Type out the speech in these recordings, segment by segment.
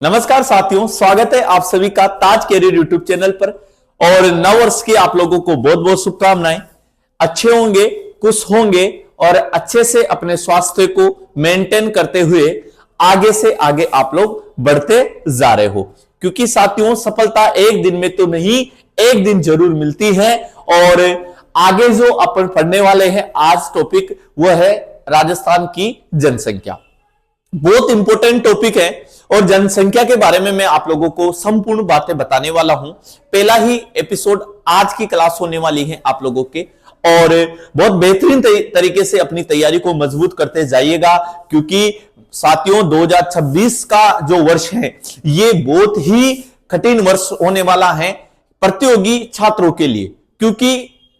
नमस्कार साथियों, स्वागत है आप सभी का ताज कैरियर यूट्यूब चैनल पर। और नववर्ष की आप लोगों को बहुत बहुत शुभकामनाएं। अच्छे होंगे, खुश होंगे और अच्छे से अपने स्वास्थ्य को मेंटेन करते हुए आगे से आगे आप लोग बढ़ते जा रहे हो, क्योंकि साथियों सफलता एक दिन में तो नहीं, एक दिन जरूर मिलती है। और आगे जो अपन पढ़ने वाले हैं आज टॉपिक वह है राजस्थान की जनसंख्या। बहुत इंपॉर्टेंट टॉपिक है और जनसंख्या के बारे में मैं आप लोगों को संपूर्ण बातें बताने वाला हूं। पहला ही एपिसोड आज की क्लास होने वाली है आप लोगों के, और बहुत बेहतरीन तरीके से अपनी तैयारी को मजबूत करते जाइएगा, क्योंकि साथियों 2026 का जो वर्ष है ये बहुत ही कठिन वर्ष होने वाला है प्रतियोगी छात्रों के लिए, क्योंकि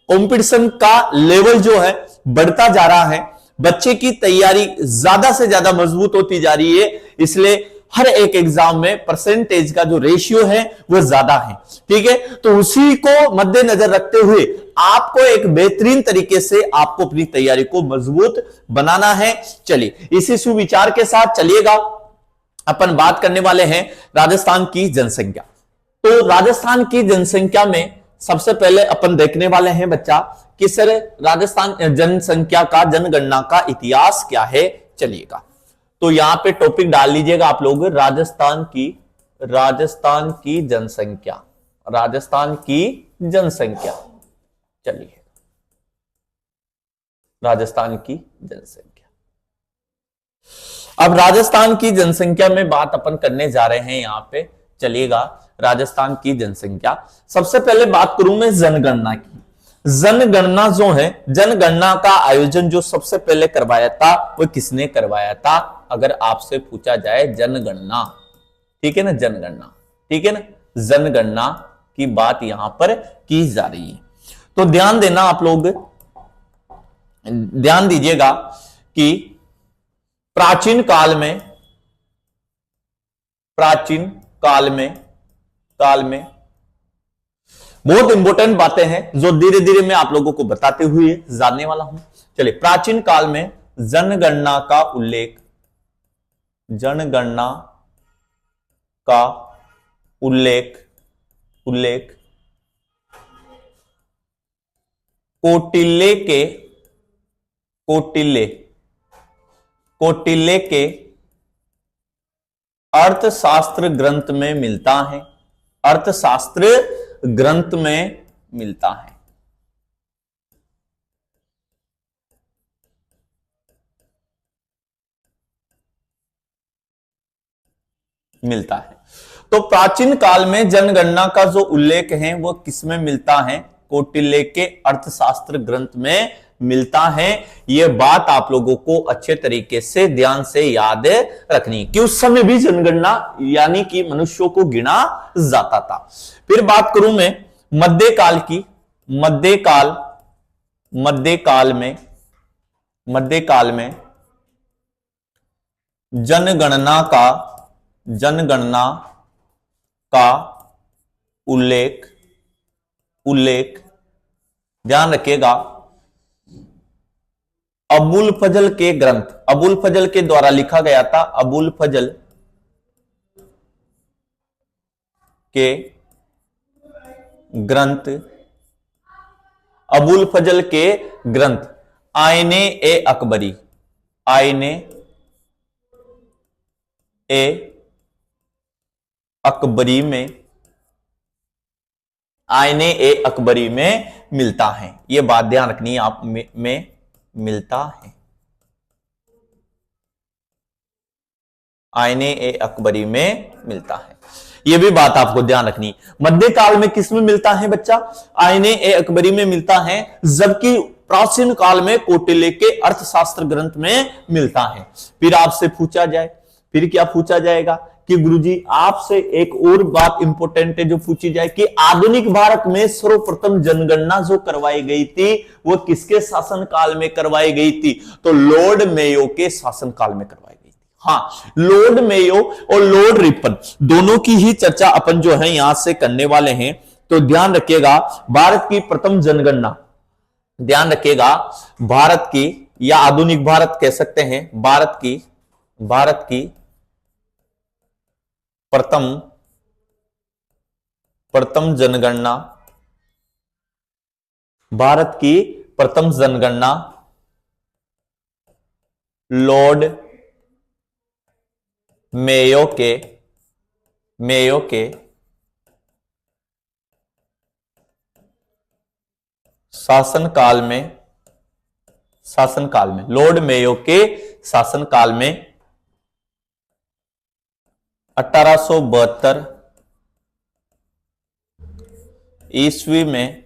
कंपटीशन का लेवल जो है बढ़ता जा रहा है। बच्चे की तैयारी ज्यादा से ज्यादा मजबूत होती जा रही है, इसलिए हर एक एग्जाम में परसेंटेज का जो रेशियो है वो ज्यादा है। ठीक है, तो उसी को मद्देनजर रखते हुए आपको एक बेहतरीन तरीके से आपको अपनी तैयारी को मजबूत बनाना है। चलिए इसी सुविचार के साथ चलिएगा, अपन बात करने वाले हैं राजस्थान की जनसंख्या। तो राजस्थान की जनसंख्या में सबसे पहले अपन देखने वाले हैं बच्चा कि सर राजस्थान जनसंख्या का, जनगणना का इतिहास क्या है। चलिएगा, तो यहां पे टॉपिक डाल लीजिएगा आप लोग, राजस्थान की जनसंख्या, राजस्थान की जनसंख्या। चलिए, राजस्थान की जनसंख्या। अब राजस्थान की जनसंख्या में बात अपन करने जा रहे हैं यहां पे। चलिएगा, राजस्थान की जनसंख्या। सबसे पहले बात करूं मैं जनगणना की। जनगणना जो है, जनगणना का आयोजन जो सबसे पहले करवाया था वो किसने करवाया था? अगर आपसे पूछा जाए जनगणना, ठीक है ना, जनगणना, ठीक है ना, जनगणना की बात यहां पर की जा रही है। तो ध्यान देना आप लोग, ध्यान दीजिएगा कि प्राचीन काल में बहुत इंपॉर्टेंट बातें हैं जो धीरे धीरे मैं आप लोगों को बताते हुए जानने वाला हूं। चलिए, प्राचीन काल में जनगणना का उल्लेख कौटिल्य के अर्थशास्त्र ग्रंथ में मिलता है। अर्थशास्त्र ग्रंथ में मिलता है। तो प्राचीन काल में जनगणना का जो उल्लेख है वो किसमें मिलता है? कौटिल्य के अर्थशास्त्र ग्रंथ में मिलता है। यह बात आप लोगों को अच्छे तरीके से ध्यान से याद रखनी कि उस समय भी जनगणना यानी कि मनुष्यों को गिना जाता था। फिर बात करूं मैं मध्यकाल की। मध्यकाल में जनगणना का उल्लेख ध्यान रखिएगा, अबुल फजल के ग्रंथ, अबुल फजल के द्वारा लिखा गया था। अबुल फजल के ग्रंथ आईने ए अकबरी, आईने ए अकबरी में मिलता है। यह बात ध्यान रखनी है आप में मिलता है। आईने ए अकबरी में मिलता है, यह भी बात आपको ध्यान रखनी। मध्यकाल में किस में मिलता है बच्चा? आईने ए अकबरी में मिलता है, जबकि प्राचीन काल में कौटिल्य के अर्थशास्त्र ग्रंथ में मिलता है। फिर आपसे पूछा जाए, फिर क्या पूछा जाएगा कि गुरुजी आपसे एक और बात इंपॉर्टेंट है जो पूछी जाए कि आधुनिक भारत में सर्वप्रथम जनगणना जो करवाई गई थी वो किसके शासनकाल में करवाई गई थी? तो लॉर्ड मेयो के शासनकाल में करवाई गई थी। हाँ, लॉर्ड मेयो और लॉर्ड रिपन दोनों की ही चर्चा अपन जो है यहां से करने वाले हैं। तो ध्यान रखिएगा, भारत की प्रथम जनगणना, ध्यान रखिएगा, भारत की या आधुनिक भारत कह सकते हैं, भारत की प्रथम प्रथम जनगणना, भारत की प्रथम जनगणना लॉर्ड मेयो के शासनकाल में लॉर्ड मेयो के शासनकाल में 1872 ईस्वी में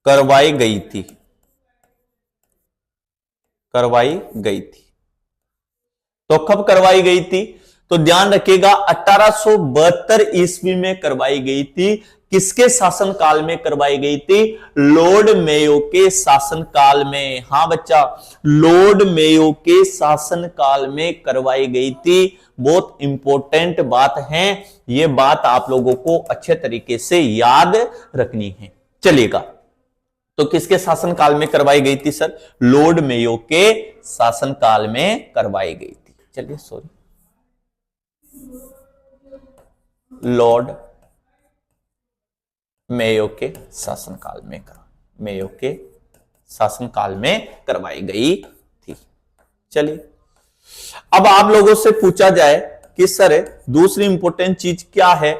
करवाई गई थी। तो कब करवाई गई थी? तो ध्यान रखिएगा 1872 ईस्वी में करवाई गई थी। किसके शासनकाल में करवाई गई थी? लॉर्ड मेयो के शासनकाल में। हां बच्चा, लॉर्ड मेयो के शासनकाल में करवाई गई थी। बहुत इंपॉर्टेंट बात है, यह बात आप लोगों को अच्छे तरीके से याद रखनी है। चलिएगा, तो किसके शासनकाल में करवाई गई थी सर? लॉर्ड मेयो के शासनकाल में करवाई गई थी। चलिए, सॉरी, लॉर्ड मेयो के शासनकाल में करवाई गई थी। चलिए, अब आप लोगों से पूछा जाए कि सर दूसरी इंपॉर्टेंट चीज क्या है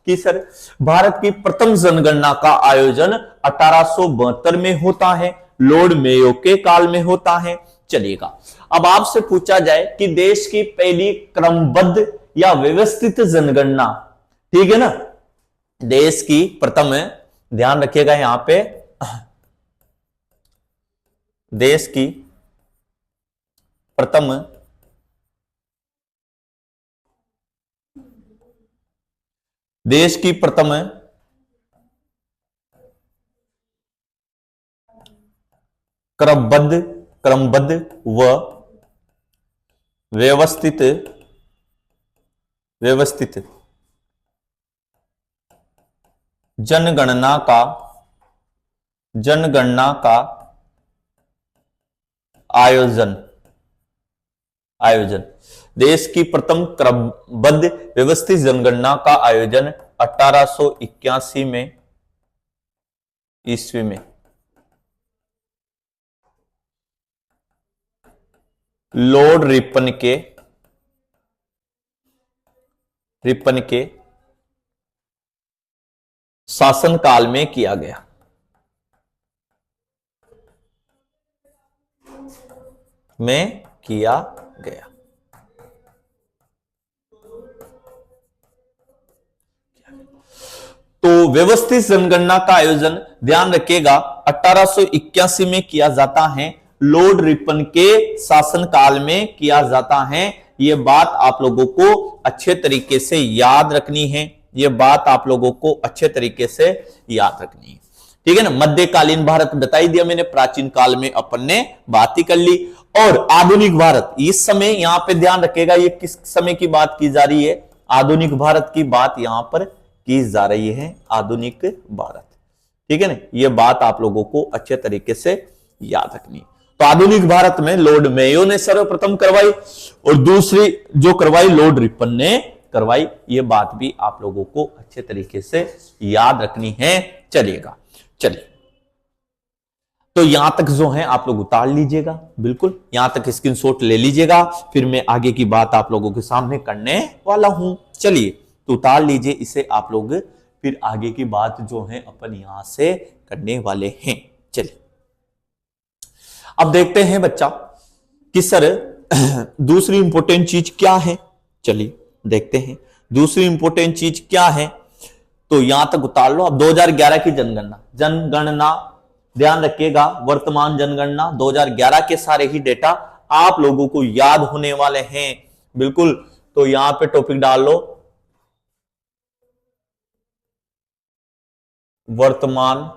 कि सर भारत की प्रथम जनगणना का आयोजन 1872 में होता है, लॉर्ड मेयो के काल में होता है। चलिएगा, अब आपसे पूछा जाए कि देश की पहली क्रमबद्ध या व्यवस्थित जनगणना, ठीक है ना, देश की प्रथम, ध्यान रखिएगा यहां पे, देश की प्रथम क्रमबद्ध व व्यवस्थित जनगणना का आयोजन देश की प्रथम क्रमबद्ध व्यवस्थित जनगणना का आयोजन 1881 में ईस्वी में लॉर्ड रिपन के शासनकाल में किया गया। तो व्यवस्थित जनगणना का आयोजन, ध्यान रखिएगा, 1881 में किया जाता है, लॉर्ड रिपन के शासनकाल में किया जाता है। यह बात आप लोगों को अच्छे तरीके से याद रखनी है। ठीक है ना। मध्यकालीन भारत बताई दिया मैंने, प्राचीन काल में अपन ने बात ही कर ली। और आधुनिक भारत, इस समय यहां पे ध्यान रखिएगा, ये किस समय की बात की जा रही है? आधुनिक भारत की बात यहां पर की जा रही है, आधुनिक भारत। ठीक है ना, ये बात आप लोगों को अच्छे तरीके से याद रखनी है। तो आधुनिक भारत में लॉर्ड मेयो ने सर्वप्रथम करवाई और दूसरी जो करवाई लॉर्ड रिपन ने करवाई। ये बात भी आप लोगों को अच्छे तरीके से याद रखनी है। चलिएगा, चलिए, तो यहां तक जो है आप लोग उतार लीजिएगा, बिल्कुल यहां तक स्क्रीनशॉट ले लीजिएगा, फिर मैं आगे की बात आप लोगों के सामने करने वाला हूं। चलिए, तो उतार लीजिए इसे आप लोग, फिर आगे की बात जो है अपन यहां से करने वाले हैं। चलिए, अब देखते हैं बच्चा कि सर दूसरी इंपॉर्टेंट चीज क्या है। चलिए देखते हैं दूसरी इंपॉर्टेंट चीज क्या है। तो यहां तक उतार लो। अब 2011 की जनगणना ध्यान रखिएगा, वर्तमान जनगणना 2011 के सारे ही डेटा आप लोगों को याद होने वाले हैं, बिल्कुल। तो यहां पे टॉपिक डाल लो, वर्तमान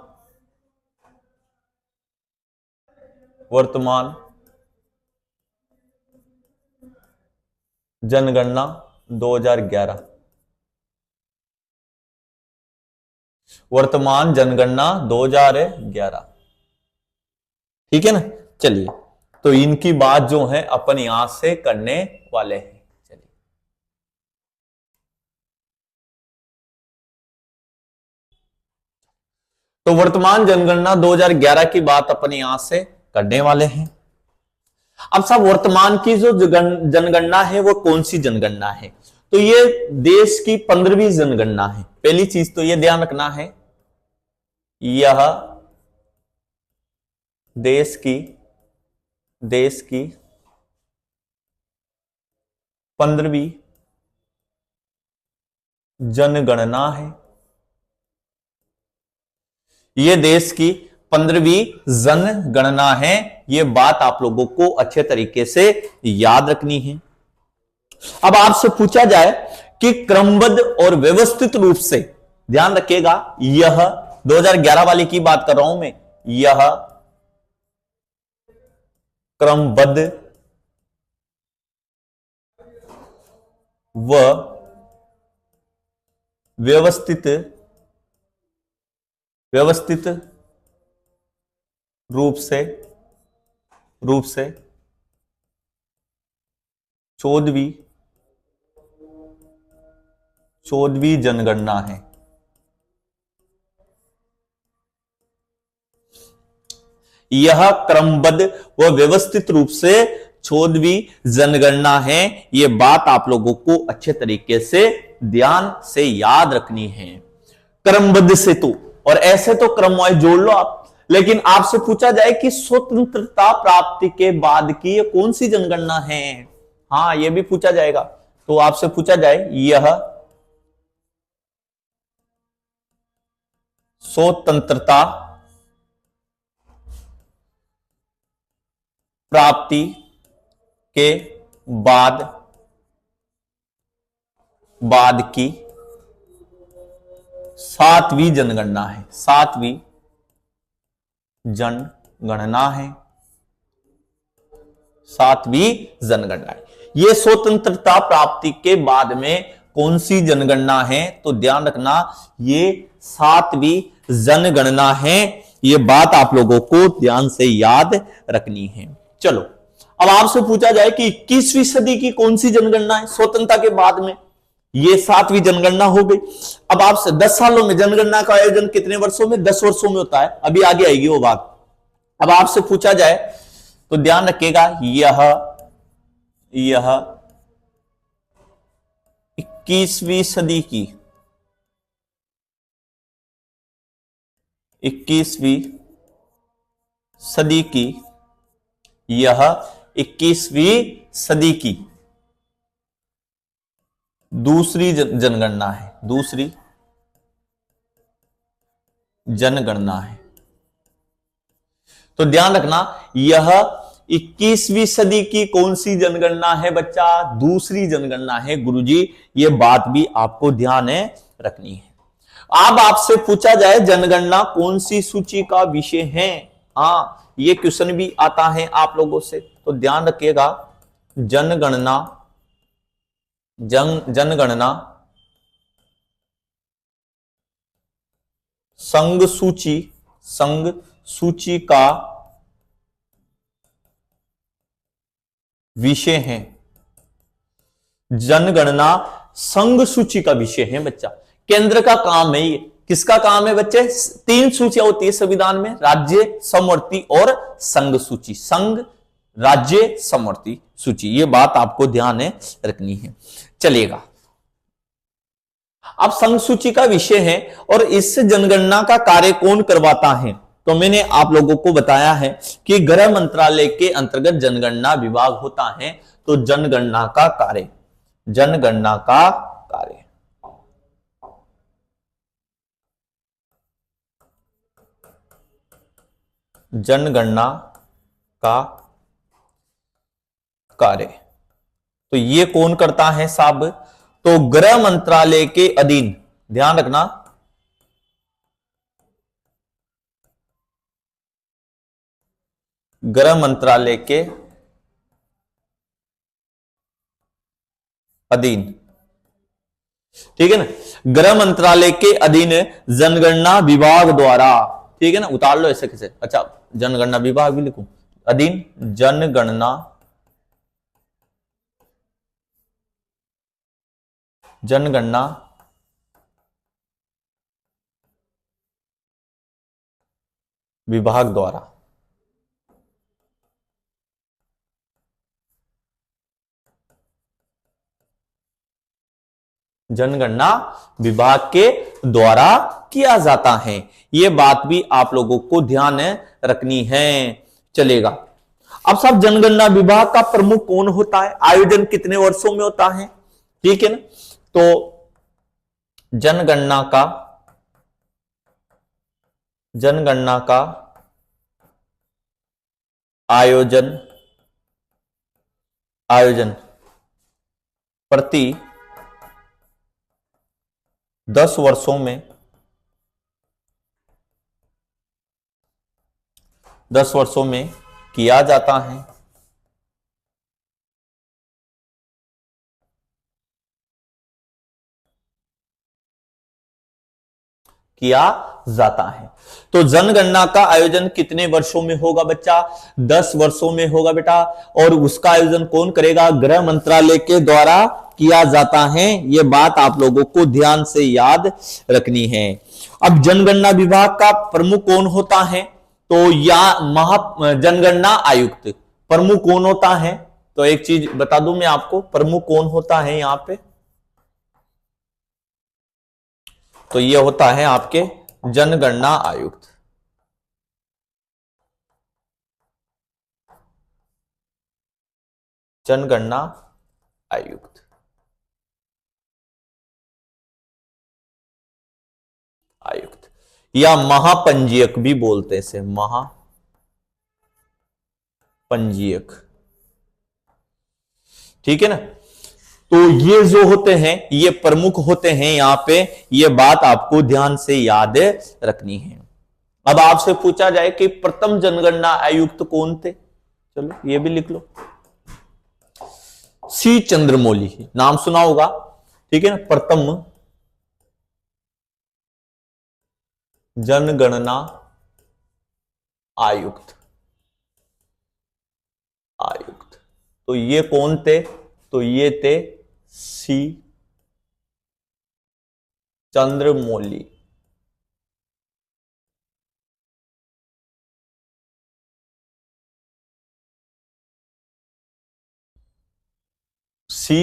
जनगणना 2011, वर्तमान जनगणना 2011। ठीक है ना। चलिए, तो इनकी बात जो है अपन यहां से करने वाले हैं। चलिए, तो वर्तमान जनगणना 2011 की बात अपन यहां से करने वाले हैं। अब साहब, वर्तमान की जो जनगणना है वो कौन सी जनगणना है? तो ये देश की 15वीं जनगणना है। पहली चीज तो ये ध्यान रखना है, यह देश की 15वीं जनगणना है। यह देश की 15वीं जनगणना है। यह बात आप लोगों को अच्छे तरीके से याद रखनी है। अब आपसे पूछा जाए कि क्रमबद्ध और व्यवस्थित रूप से, ध्यान रखिएगा, यह 2011 वाली की बात कर रहा हूं मैं, यह क्रमबद्ध व व्यवस्थित रूप से 14वीं जनगणना है। यह क्रमबद्ध व व्यवस्थित रूप से 14वीं जनगणना है। यह बात आप लोगों को अच्छे तरीके से ध्यान से याद रखनी है। क्रमबद्ध से तो, और ऐसे तो क्रम वाइज जोड़ लो आप, लेकिन आपसे पूछा जाए कि स्वतंत्रता प्राप्ति के बाद की ये कौन सी जनगणना है, हाँ यह भी पूछा जाएगा। तो आपसे पूछा जाए, यह स्वतंत्रता प्राप्ति के बाद की 7वीं जनगणना है। 7वीं जनगणना है। 7वीं जनगणना है। यह स्वतंत्रता प्राप्ति के बाद में कौन सी जनगणना है? तो ध्यान रखना, ये 7वीं जनगणना है। यह बात आप लोगों को ध्यान से याद रखनी है। चलो, अब आपसे पूछा जाए कि 21वीं सदी की कौन सी जनगणना है स्वतंत्रता के बाद में? ये 7वीं जनगणना हो गई। अब आपसे 10 सालों में जनगणना का आयोजन कितने वर्षों में? 10 वर्षों में होता है। अभी आगे आएगी वो बात। अब आपसे पूछा जाए तो ध्यान रखिएगा, यह 21वीं सदी की 21वीं सदी की यह 21वीं सदी की दूसरी जनगणना है। दूसरी जनगणना है। तो ध्यान रखना, यह 21वीं सदी की कौन सी जनगणना है बच्चा? दूसरी जनगणना है गुरुजी। यह बात भी आपको ध्यान रखनी है। अब आपसे पूछा जाए जनगणना कौन सी सूची का विषय है? हाँ, यह क्वेश्चन भी आता है आप लोगों से, तो ध्यान रखिएगा, जनगणना संघ सूची का विषय है। जनगणना संघ सूची का विषय है बच्चा। केंद्र का काम है ये। किसका काम है बच्चे? 3 सूचियां होती है संविधान में, राज्य, समवर्ती और संघ सूची। संघ, राज्य, समवर्ती सूची, ये बात आपको ध्यान रखनी है। चलिएगा, अब संघ सूची का विषय है और इस जनगणना का कार्य कौन करवाता है? तो मैंने आप लोगों को बताया है कि गृह मंत्रालय के अंतर्गत जनगणना विभाग होता है। तो जनगणना का कार्य जनगणना का कार्य तो ये कौन करता है साहब? तो गृह मंत्रालय के अधीन, ध्यान रखना, गृह मंत्रालय के अधीन, ठीक है ना, गृह मंत्रालय के अधीन जनगणना विभाग द्वारा, ठीक है ना, उतार लो ऐसे कैसे, अच्छा जनगणना विभाग भी लिखूं, अधीन जनगणना जनगणना विभाग द्वारा जनगणना विभाग के द्वारा किया जाता है। यह बात भी आप लोगों को ध्यान रखनी है। चलेगा। अब साहब जनगणना विभाग का प्रमुख कौन होता है, आयोजन कितने वर्षों में होता है, ठीक है ना। तो जनगणना का आयोजन प्रति 10 वर्षों में 10 वर्षों में किया जाता है। किया जाता है। तो जनगणना का आयोजन कितने वर्षों में होगा बच्चा, 10 वर्षों में होगा बेटा। और उसका आयोजन कौन करेगा, गृह मंत्रालय के द्वारा किया जाता है। यह बात आप लोगों को ध्यान से याद रखनी है। अब जनगणना विभाग का प्रमुख कौन होता है, तो या जनगणना आयुक्त प्रमुख कौन होता है। तो एक चीज बता दूं मैं आपको, प्रमुख कौन होता है यहां पे, तो ये होता है आपके जनगणना आयुक्त। जनगणना आयुक्त या महापंजीयक भी बोलते हैं इसे, महापंजीयक, ठीक है ना। तो ये जो होते हैं ये प्रमुख होते हैं यहां पे, ये बात आपको ध्यान से याद रखनी है। अब आपसे पूछा जाए कि प्रथम जनगणना आयुक्त कौन थे, चलो ये भी लिख लो, सी चंद्रमौली, नाम सुना होगा, ठीक है ना। प्रथम जनगणना आयुक्त तो ये कौन थे, तो ये थे सी चंद्रमौली। सी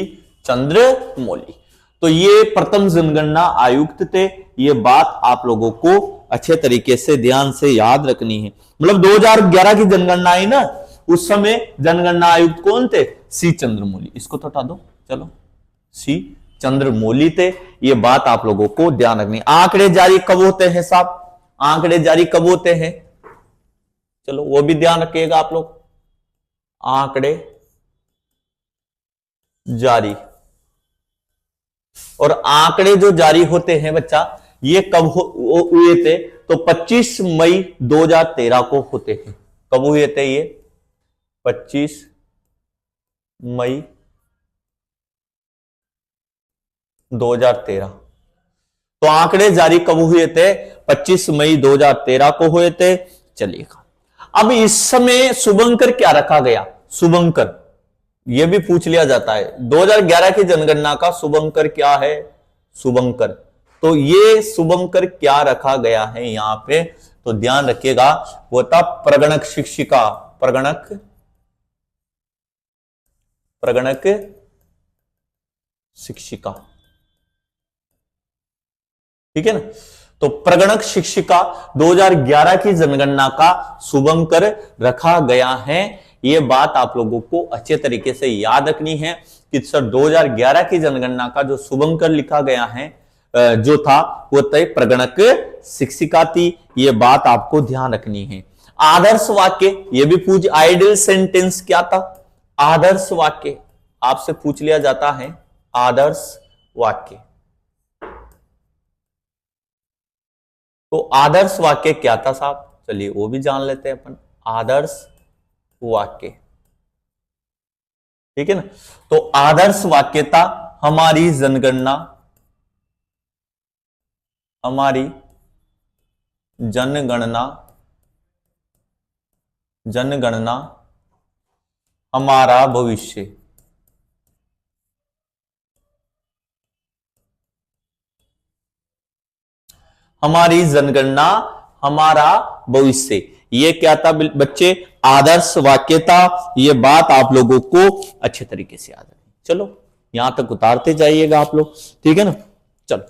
चंद्रमौली, तो ये प्रथम जनगणना आयुक्त थे। ये बात आप लोगों को अच्छे तरीके से ध्यान से याद रखनी है। मतलब 2011 की जनगणना आई ना, उस समय जनगणना आयुक्त कौन थे, सी चंद्रमौली। इसको तो हटा दो, चलो सी चंद्रमौली थे। ये बात आप लोगों को ध्यान रखनी। आंकड़े जारी कब होते हैं साहब, आंकड़े जारी कब होते हैं, चलो वो भी ध्यान रखिएगा आप लोग। आंकड़े जारी, और आंकड़े जो जारी होते हैं बच्चा, ये कब हुए थे, तो 25 मई 2013 को होते हैं। कब हुए थे ये, 25 मई 2013। तो आंकड़े जारी कब हुए थे, 25 मई 2013 को हुए थे। चलिएगा। अब इस समय शुभंकर क्या रखा गया, शुभंकर यह भी पूछ लिया जाता है, 2011 की जनगणना का शुभंकर क्या है, शुभंकर। तो ये शुभंकर क्या रखा गया है यहां पे, तो ध्यान रखिएगा, वो था प्रगणक शिक्षिका, प्रगणक शिक्षिका, ठीक है ना। तो प्रगणक शिक्षिका 2011 की जनगणना का शुभंकर रखा गया है। यह बात आप लोगों को अच्छे तरीके से याद रखनी है कि सर 2011 की जनगणना का जो शुभंकर लिखा गया है, जो था वो तय प्रगणक शिक्षिका थी। यह बात आपको ध्यान रखनी है। आदर्श वाक्य, यह भी पूछ, आइडियल सेंटेंस क्या था, आदर्श वाक्य आपसे पूछ लिया जाता है, आदर्श वाक्य। तो आदर्श वाक्य क्या था साहब, चलिए वो भी जान लेते हैं अपन, आदर्श वाक्य, ठीक है ना। तो आदर्श वाक्य था, हमारी जनगणना जनगणना हमारा भविष्य। हमारी जनगणना हमारा भविष्य। ये क्या था बच्चे? आदर्श वाक्य था। ये बात आप लोगों को अच्छे तरीके से याद है। चलो यहां तक उतारते जाइएगा आप लोग, ठीक है ना। चलो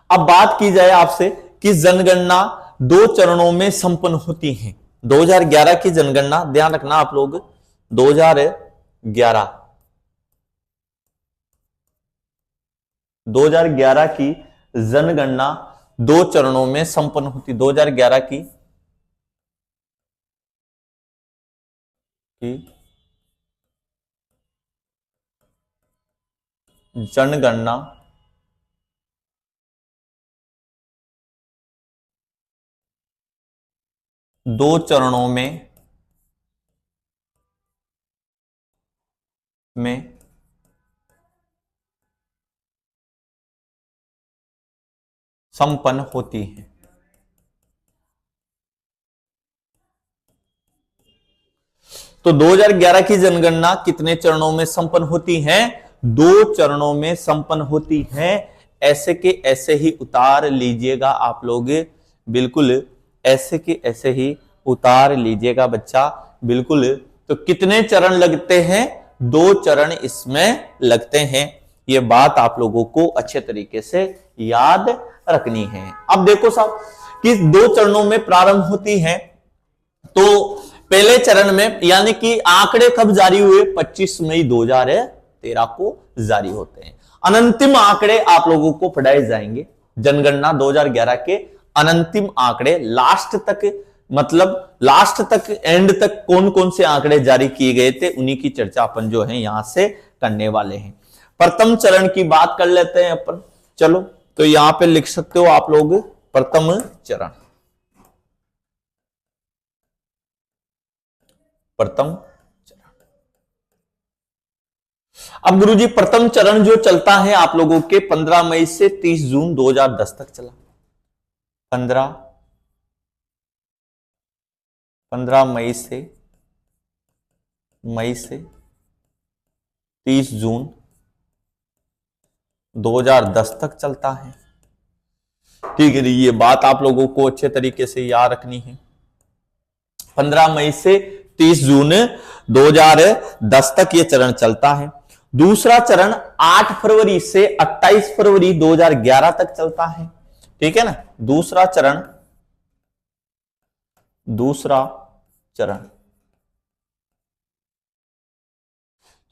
अब बात की जाए आपसे कि जनगणना 2 चरणों में संपन्न होती है। 2011 की जनगणना, ध्यान रखना आप लोग, 2011 2011 की जनगणना 2 चरणों में संपन्न होती। 2011 की जनगणना 2 चरणों में संपन्न होती है। तो 2011 की जनगणना कितने चरणों में संपन्न होती है? 2 चरणों में संपन्न होती है। ऐसे के ऐसे ही उतार लीजिएगा आप लोग, बिल्कुल ऐसे के ऐसे ही उतार लीजिएगा बच्चा, बिल्कुल। तो कितने चरण लगते हैं? 2 चरण इसमें लगते हैं। ये बात आप लोगों को अच्छे तरीके से याद रखनी है। अब देखो साहब कि 2 चरणों में प्रारंभ होती है। तो पहले चरण में यानी कि आंकड़े कब जारी हुए? 25 मई 2013 को जारी होते हैं। अनंतिम आंकड़े आप लोगों को पढ़ाए जाएंगे। जनगणना 2011 के अनंतिम आंकड़े लास्ट तक, मतलब लास्ट तक, एंड तक कौन कौन से आंकड़े जारी किए गए थे, उन्हीं की चर्चा अपन जो है यहां से करने वाले हैं। प्रथम चरण की बात कर लेते हैं अपन। चलो तो यहां पे लिख सकते हो आप लोग प्रथम चरण। प्रथम चरण। अब गुरुजी प्रथम चरण जो चलता है आप लोगों के 15 मई से 30 जून 2010 तक चला। 15 मई से 30 जून 2010 तक चलता है। ठीक है, ये बात आप लोगों को अच्छे तरीके से याद रखनी है। 15 मई से 30 जून 2010 तक ये चरण चलता है। दूसरा चरण 8 फरवरी से 28 फरवरी 2011 तक चलता है। ठीक है ना। दूसरा चरण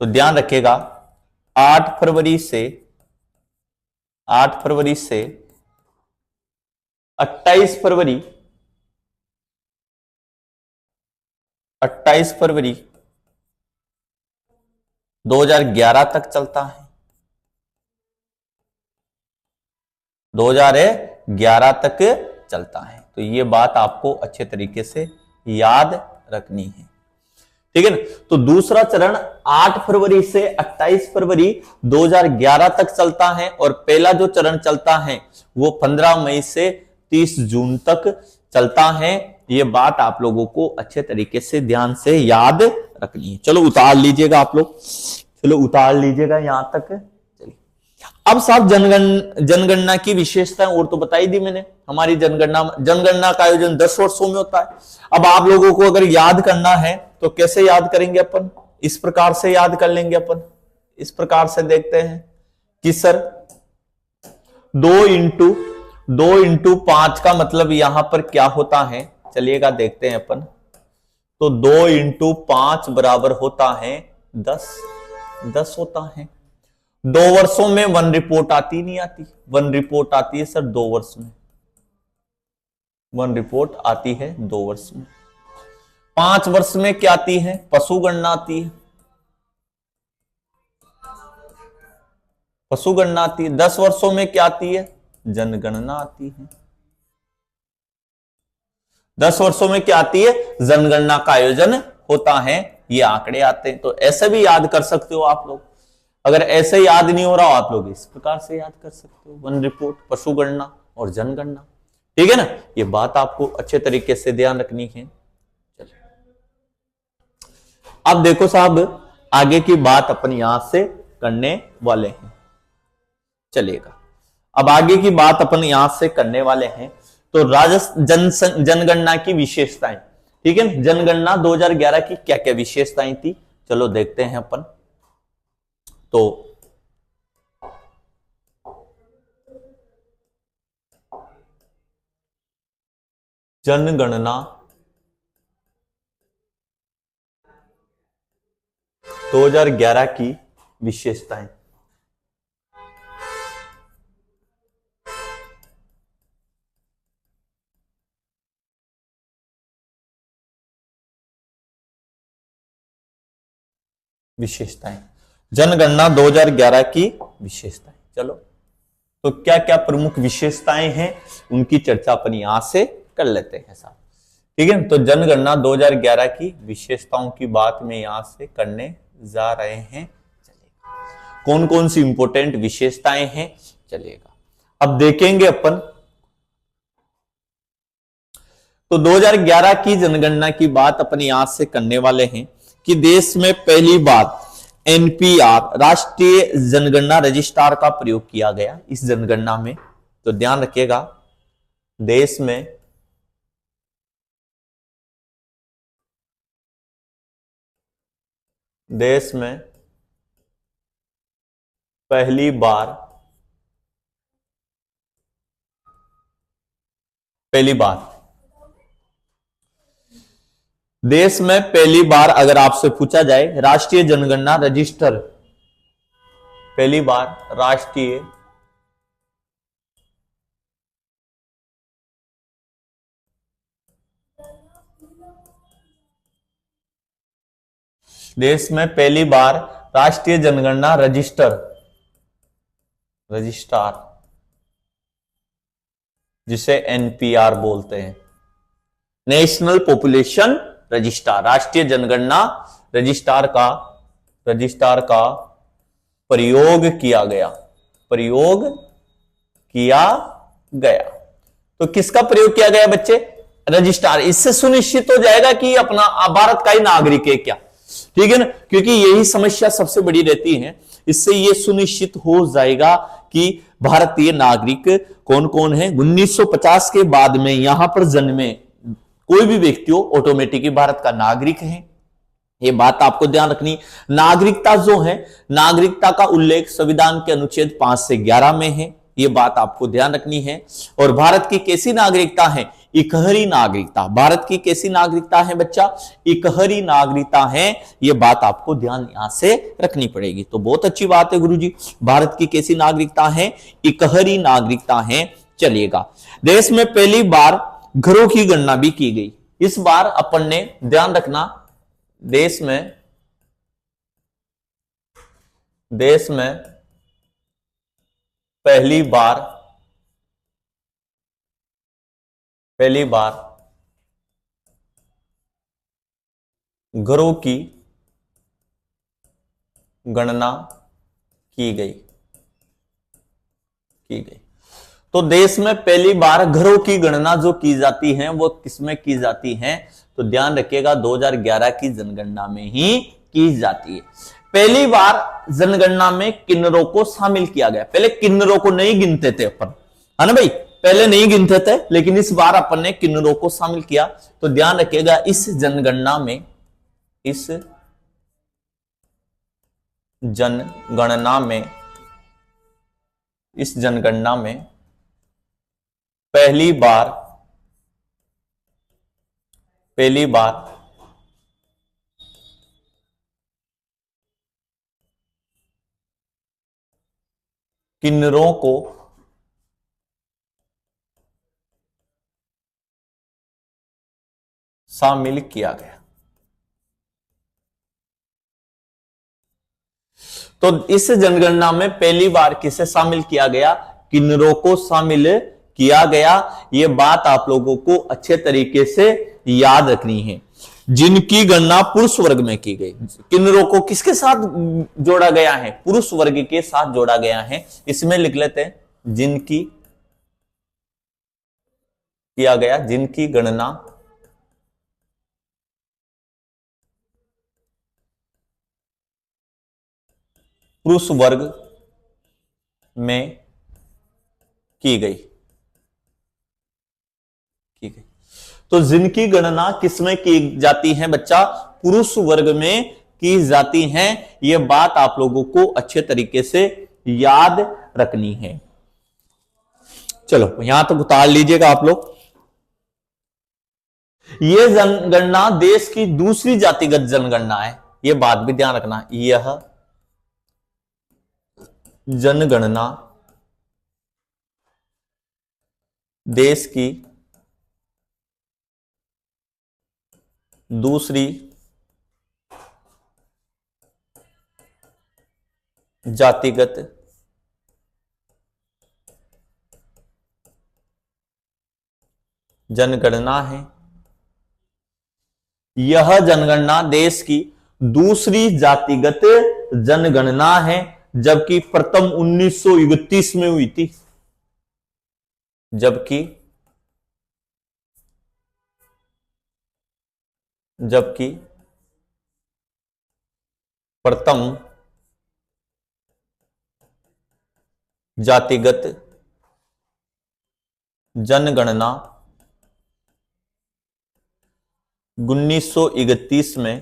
तो ध्यान रखिएगा 8 फरवरी से 28 फरवरी 2011 तक चलता है। 2011 तक चलता है। तो ये बात आपको अच्छे तरीके से याद रखनी है। ठीक है ना। तो दूसरा चरण 8 फरवरी से 28 फरवरी 2011 तक चलता है और पहला जो चरण चलता है वो 15 मई से 30 जून तक चलता है। ये बात आप लोगों को अच्छे तरीके से ध्यान से याद रखनी है। चलो उतार लीजिएगा आप लोग, चलो उतार लीजिएगा यहां तक। चलिए अब साहब जनगणना की विशेषताएं और तो बताई दी मैंने। हमारी जनगणना का आयोजन 10 वर्षों में होता है। अब आप लोगों को अगर याद करना है तो कैसे याद करेंगे अपन? इस प्रकार से याद कर लेंगे अपन। इस प्रकार से देखते हैं कि सर 2 इंटू 5 का मतलब यहां पर क्या होता है, चलिएगा देखते हैं अपन। तो 2 इंटू 5 बराबर होता है 10 होता है। 2 वर्षों में 1 रिपोर्ट आती नहीं आती? 1 रिपोर्ट आती है सर 2 वर्ष में। 1 रिपोर्ट आती है 2 वर्ष में। 5 वर्ष में क्या आती है? पशु गणना आती है। 10 वर्षों में क्या आती है? जनगणना आती है। 10 वर्षों में क्या आती है? जनगणना का आयोजन होता है। ये आंकड़े आते हैं। तो ऐसे भी याद कर सकते हो आप लोग। अगर ऐसे याद नहीं हो रहा हो आप लोग इस प्रकार से याद कर सकते हो। 1 रिपोर्ट, पशु गणना और जनगणना। ठीक है ना, ये बात आपको अच्छे तरीके से ध्यान रखनी है। अब देखो साहब, आगे की बात अपन यहां से करने वाले हैं, चलिएगा। अब आगे की बात अपन यहां से करने वाले हैं तो जनगणना की विशेषताएं, ठीक है। जनगणना 2011 की क्या क्या विशेषताएं थी, चलो देखते हैं अपन। तो जनगणना 2011 की विशेषताएं। विशेषताएं, जनगणना 2011 की विशेषताएं। चलो, तो क्या क्या प्रमुख विशेषताएं हैं उनकी चर्चा अपन यहां से कर लेते हैं साहब, ठीक है। तो जनगणना 2011 की विशेषताओं की बात में यहां से करने जा रहे हैं, चलिएगा। कौन कौन सी इंपॉर्टेंट विशेषताएं हैं, चलिएगा अब देखेंगे अपन। तो 2011 की जनगणना की बात अपन यहां से करने वाले हैं कि देश में पहली बार एनपीआर राष्ट्रीय जनगणना रजिस्ट्रार का प्रयोग किया गया इस जनगणना में। तो ध्यान रखिएगा, देश में पहली बार देश में पहली बार अगर आपसे पूछा जाए राष्ट्रीय जनगणना रजिस्टर, पहली बार राष्ट्रीय देश में पहली बार राष्ट्रीय जनगणना रजिस्ट्रार जिसे एनपीआर बोलते हैं, नेशनल पॉपुलेशन रजिस्ट्रार, राष्ट्रीय जनगणना रजिस्ट्रार का प्रयोग किया गया। तो किसका प्रयोग किया गया बच्चे, रजिस्ट्रार। इससे सुनिश्चित हो जाएगा कि अपना भारत का ही नागरिक है क्या, ठीक है ना, क्योंकि यही समस्या सबसे बड़ी रहती है। इससे यह सुनिश्चित हो जाएगा कि भारतीय नागरिक कौन कौन है। 1950 के बाद में यहां पर जन्मे कोई भी व्यक्ति हो ऑटोमेटिकली भारत का नागरिक है, ये बात आपको ध्यान रखनी। नागरिकता जो है, नागरिकता का उल्लेख संविधान के अनुच्छेद 5 से 11 में है, ये बात आपको ध्यान रखनी है। और भारत की कैसी नागरिकता है, इकहरी नागरिकता। भारत की कैसी नागरिकता है बच्चा, इकहरी नागरिकता है, ये बात आपको ध्यान यहां से रखनी पड़ेगी। तो बहुत अच्छी बात है गुरुजी, भारत की कैसी नागरिकता है, इकहरी नागरिकता है। चलिएगा, देश में पहली बार घरों की गणना भी की गई। इस बार अपन ने ध्यान रखना, देश में पहली बार घरों की गणना की गई। तो देश में पहली बार घरों की गणना जो की जाती है वो किसमें की जाती है, तो ध्यान रखिएगा 2011 की जनगणना में ही की जाती है। पहली बार जनगणना में किन्नरों को शामिल किया गया। पहले किन्नरों को नहीं गिनते थे अपन, है ना भाई, पहले नहीं गिनते थे, लेकिन इस बार अपन ने किन्नरों को शामिल किया। तो ध्यान रखिएगा इस जनगणना में पहली बार किन्नरों को शामिल किया गया। तो इस जनगणना में पहली बार किसे शामिल किया गया, किन्नरों को शामिल किया गया। यह बात आप लोगों को अच्छे तरीके से याद रखनी है। जिनकी गणना पुरुष वर्ग में की गई, किन्नरों को किसके साथ जोड़ा गया है, पुरुष वर्ग के साथ जोड़ा गया है। इसमें लिख लेते हैं जिनकी किया गया, जिनकी गणना पुरुष वर्ग में की गई। तो जिनकी गणना किसमें की जाती है बच्चा? पुरुष वर्ग में की जाती है। यह बात आप लोगों को अच्छे तरीके से याद रखनी है। चलो यहां तक उतार लीजिएगा आप लोग। यह जनगणना देश की दूसरी जातिगत जनगणना है, यह बात भी ध्यान रखना। यह जनगणना देश की दूसरी जातिगत जनगणना है। यह जनगणना देश की दूसरी जातिगत जनगणना है, जबकि प्रथम 1931 में हुई थी। जबकि प्रथम जातिगत जनगणना 1931 में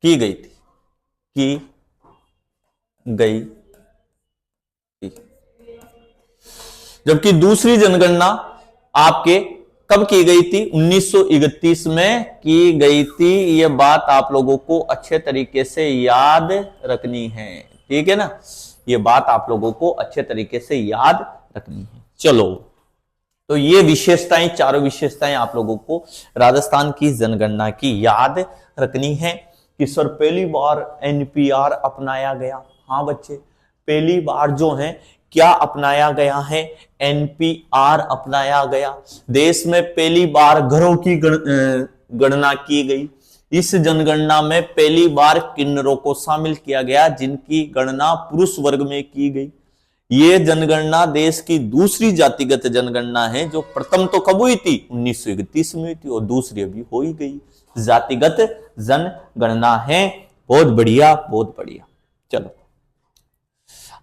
की गई थी। जबकि दूसरी जनगणना आपके कब की गई थी? 1931 में की गई थी। यह बात आप लोगों को अच्छे तरीके से याद रखनी है, ठीक है ना? यह बात आप लोगों को अच्छे तरीके से याद रखनी है। चलो, तो ये विशेषताएं, चारों विशेषताएं आप लोगों को राजस्थान की जनगणना की याद रखनी है। कि सर पहली बार एनपीआर अपनाया गया। हाँ बच्चे, पहली बार जो है क्या अपनाया गया है? एनपीआर अपनाया गया। देश में पहली बार घरों की गणना की गई। इस जनगणना में पहली बार किन्नरों को शामिल किया गया, जिनकी गणना पुरुष वर्ग में की गई। ये जनगणना देश की दूसरी जातिगत जनगणना है, जो प्रथम तो कब हुई थी? 1931 में हुई थी, और दूसरी अभी हो ही गई। जातिगत जनगणना है। बहुत बढ़िया, बहुत बढ़िया। चलो,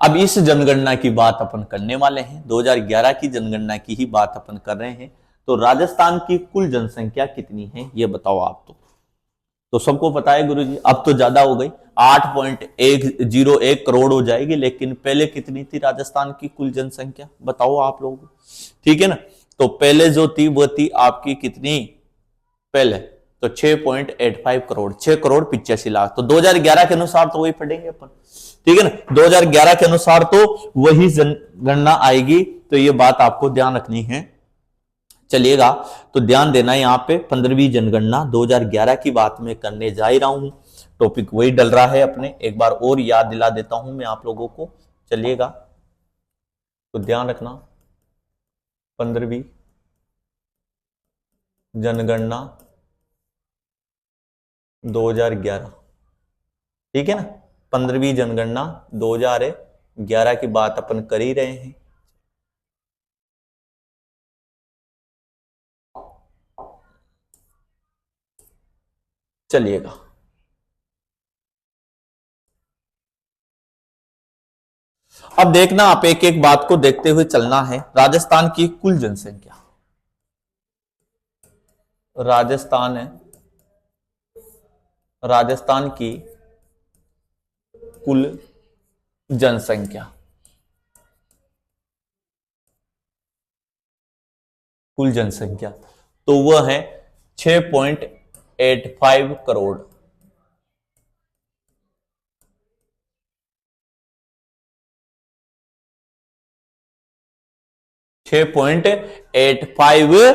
अब इस जनगणना की बात अपन करने वाले हैं। 2011 की जनगणना की ही बात अपन कर रहे हैं। तो राजस्थान की कुल जनसंख्या कितनी है, ये बताओ आप। तो सबको पता है गुरुजी, अब तो ज्यादा हो गई, 8.101 करोड़ हो जाएगी। लेकिन पहले कितनी थी राजस्थान की कुल जनसंख्या, बताओ आप लोग, ठीक है ना? तो पहले जो थी वो थी आपकी कितनी? पहले तो 6.85 करोड़, 6 करोड़ 85 लाख। तो 2011 के अनुसार तो वही पढ़ेंगे अपन, ठीक है ना? 2011 के अनुसार तो वही जनगणना आएगी। तो ये बात आपको ध्यान रखनी है। चलिएगा, तो ध्यान देना यहां पे 15वीं जनगणना 2011 की बात में करने जा ही रहा हूं। टॉपिक वही डल रहा है अपने, एक बार और याद दिला देता हूं मैं आप लोगों को। चलिएगा, तो ध्यान रखना 15वीं जनगणना 2011, ठीक है ना? 15वीं जनगणना 2011 की बात अपन कर ही रहे हैं। चलिएगा, अब देखना आप, एक एक बात को देखते हुए चलना है। राजस्थान की कुल जनसंख्या, राजस्थान की कुल जनसंख्या, तो वह है 6.85 करोड़। $6.85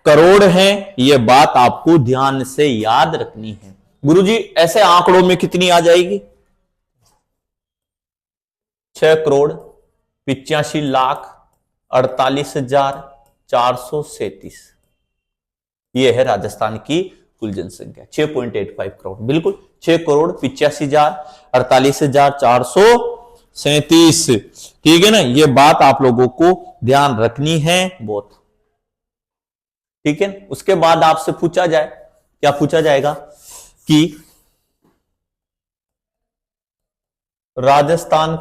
करोड़ है। यह बात आपको ध्यान से याद रखनी है। गुरुजी ऐसे आंकड़ों में कितनी आ जाएगी? 6,85,48,437। यह है राजस्थान की कुल जनसंख्या, 6.85 करोड़, बिल्कुल 6,85,48,437। ठीक है ना? यह बात आप लोगों को ध्यान रखनी है बहुत। ठीक है, उसके बाद आपसे पूछा जाए, क्या पूछा जाएगा कि राजस्थान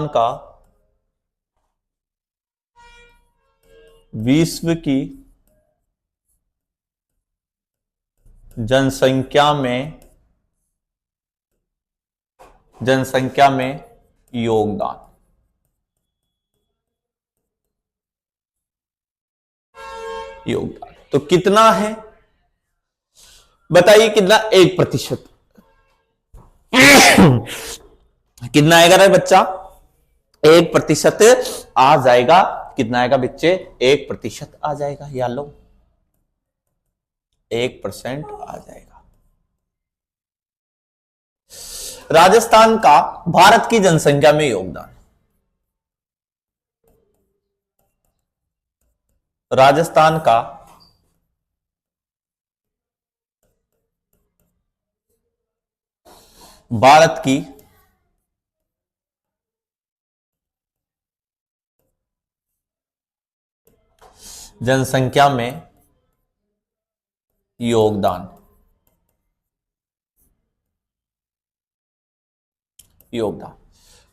का विश्व की जनसंख्या में योगदान। तो कितना है बताइए, कितना? 1%। कितना आएगा रे बच्चा? 1% आ जाएगा। कितना आएगा बच्चे? 1% आ जाएगा। या लो 1% आ जाएगा। राजस्थान का भारत की जनसंख्या में योगदान, राजस्थान का भारत की जनसंख्या में योगदान,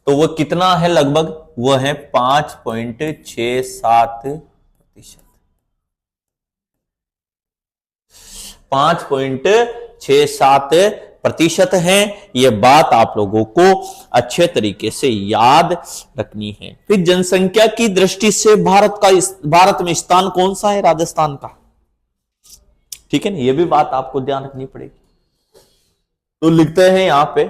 तो वो कितना है? लगभग वो है 5.67%। 5.67% है। ये बात आप लोगों को अच्छे तरीके से याद रखनी है। फिर जनसंख्या की दृष्टि से भारत में स्थान कौन सा है? राजस्थान का। ठीक है ना, ये भी बात आपको ध्यान रखनी पड़ेगी। तो लिखते हैं यहां पे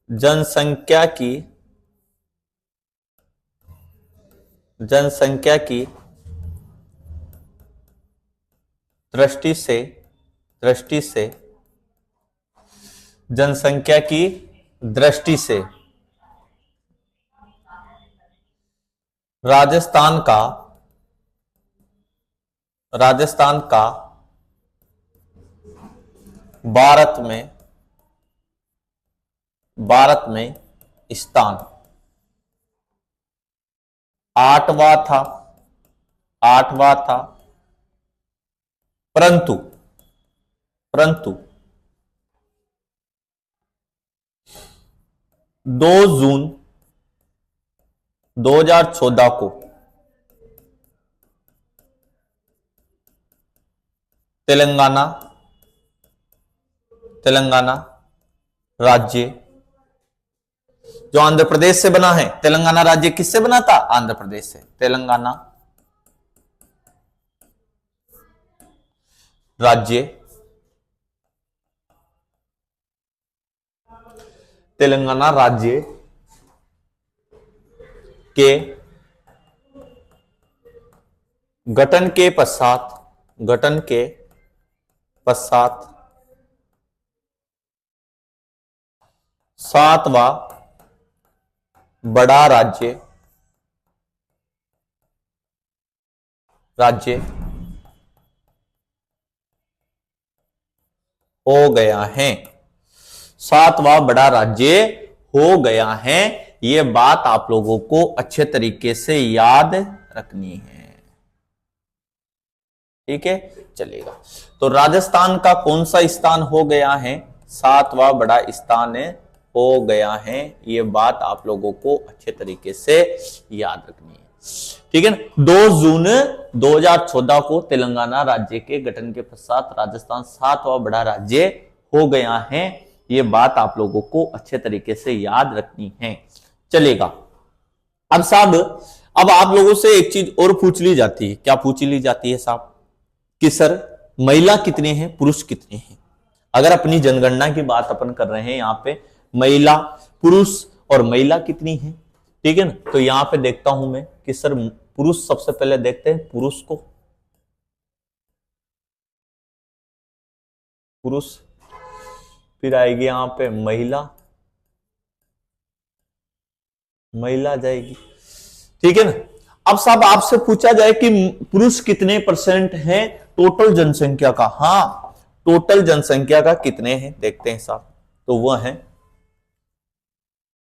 जनसंख्या की दृष्टि से जनसंख्या की दृष्टि से राजस्थान का भारत में स्थान 8वां था, परंतु 2 जून 2014 को तेलंगाना राज्य जो आंध्र प्रदेश से बना है। तेलंगाना राज्य किससे बना था? आंध्र प्रदेश से। तेलंगाना राज्य के गठन के पश्चात 7वां बड़ा राज्य हो गया है। 7वां बड़ा राज्य हो गया है। यह बात आप लोगों को अच्छे तरीके से याद रखनी है। ठीक है, चलेगा। तो राजस्थान का कौन सा स्थान हो गया है? 7वां बड़ा स्थान हो गया है। यह बात आप लोगों को अच्छे तरीके से याद रखनी है। ठीक है ना। 2 जून 2014 को तेलंगाना राज्य के गठन के पश्चात राजस्थान 7वां बड़ा राज्य हो गया है। यह बात आप लोगों को अच्छे तरीके से याद रखनी है। चलेगा। अब साहब, अब आप लोगों से एक चीज और पूछ ली जाती है। क्या पूछ ली जाती है साहब? कि सर महिला कितने हैं, पुरुष कितने हैं? अगर अपनी जनगणना की बात अपन कर रहे हैं, यहां पे महिला, पुरुष और महिला कितनी है? ठीक है ना। तो यहां पे देखता हूं मैं कि सर पुरुष, सबसे पहले देखते हैं पुरुष को। पुरुष, फिर आएगी यहां पे महिला जाएगी। ठीक है ना। अब साहब आपसे पूछा जाए कि पुरुष कितने % हैं टोटल जनसंख्या का? हाँ, टोटल जनसंख्या का कितने हैं देखते हैं साहब। तो वह है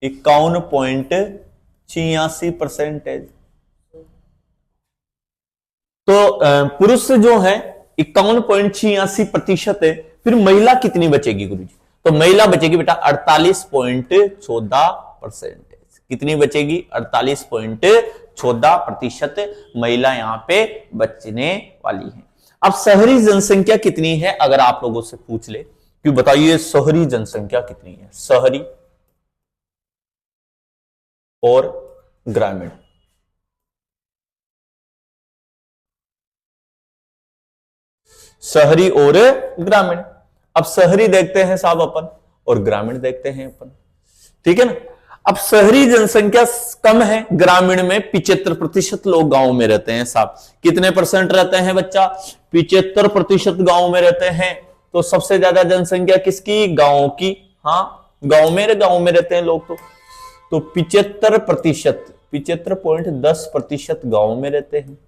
51.86%। तो पुरुष जो है 51.86% है। फिर महिला कितनी बचेगी गुरुजी? तो महिला बचेगी बेटा 48.14%। कितनी बचेगी? 48.14% महिला यहां पे बचने वाली है। अब शहरी जनसंख्या कितनी है अगर आप लोगों से पूछ ले कि बताइए शहरी जनसंख्या कितनी है, शहरी और ग्रामीण। शहरी और ग्रामीण। अब शहरी देखते हैं साहब अपन और ग्रामीण देखते हैं अपन, ठीक है ना। अब शहरी जनसंख्या कम है, ग्रामीण में 75% लोग गांव में रहते हैं साहब। कितने परसेंट रहते हैं बच्चा? 75% गांव में रहते हैं। तो सबसे ज्यादा जनसंख्या किसकी? गांव की। हाँ, गांव में रहते हैं लोग। तो 75%, 75.10% गांव में रहते हैं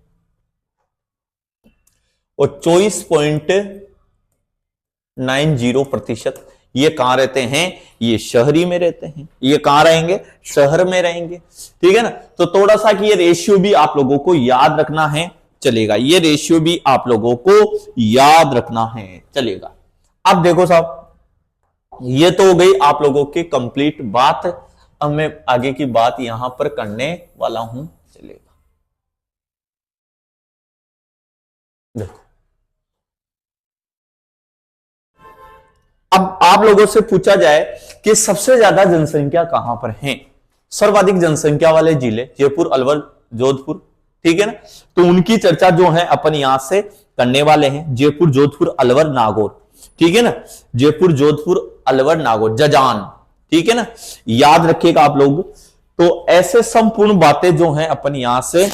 और 24.90% ये कहां रहते हैं? ये शहरी में रहते हैं। ये कहां रहेंगे? शहर में रहेंगे, ठीक है ना। तो थोड़ा सा कि ये रेशियो भी आप लोगों को याद रखना है, चलेगा। ये रेशियो भी आप लोगों को याद रखना है, चलेगा। अब देखो साहब, ये तो हो गई आप लोगों की कंप्लीट बात। अब मैं आगे की बात यहां पर करने वाला हूं, चलेगा। देखो, अब आप लोगों से पूछा जाए कि सबसे ज्यादा जनसंख्या कहां पर है? सर्वाधिक जनसंख्या वाले जिले जयपुर, अलवर, जोधपुर, ठीक है ना। तो उनकी चर्चा जो है अपन यहां से करने वाले हैं। जयपुर, जोधपुर, अलवर, नागौर, ठीक है ना। जयपुर, जोधपुर, अलवर, नागौर, जजान, ठीक है ना। याद रखिएगा आप लोग। तो ऐसे संपूर्ण बातें जो हैं अपन यहां से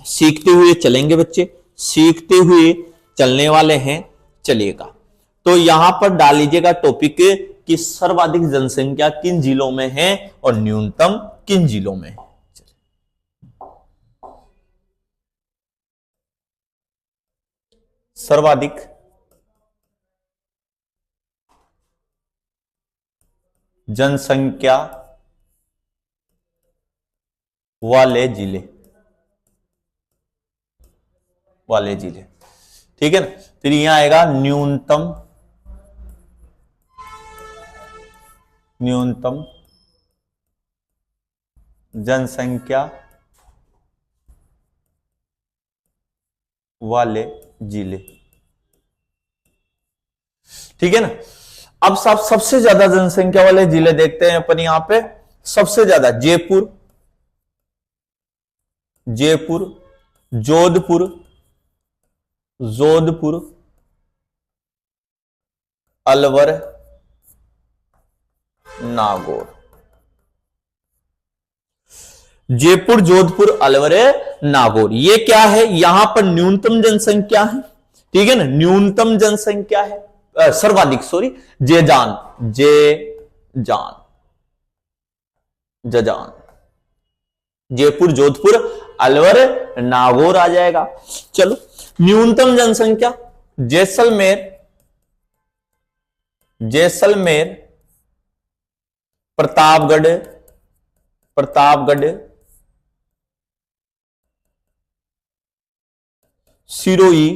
सीखते हुए चलेंगे बच्चे, सीखते हुए चलने वाले हैं, चलेगा। तो यहां पर डाल लीजिएगा टॉपिक कि सर्वाधिक जनसंख्या किन जिलों में है और न्यूनतम किन जिलों में है। सर्वाधिक जनसंख्या वाले जिले, ठीक है ना। फिर यहां आएगा न्यूनतम जनसंख्या वाले जिले, ठीक है ना। अब साहब सबसे ज्यादा जनसंख्या वाले जिले देखते हैं अपन यहां पे। सबसे ज्यादा जयपुर, जोधपुर, अलवर, नागौर। जयपुर, जोधपुर, अलवर, नागौर, ये क्या है? यहां पर न्यूनतम जनसंख्या है, ठीक है ना। न्यूनतम जनसंख्या है, सर्वाधिक, सॉरी, जजान, जयपुर, जोधपुर, अलवर, नागौर आ जाएगा। चलो, न्यूनतम जनसंख्या जैसलमेर, प्रतापगढ़, सिरोही,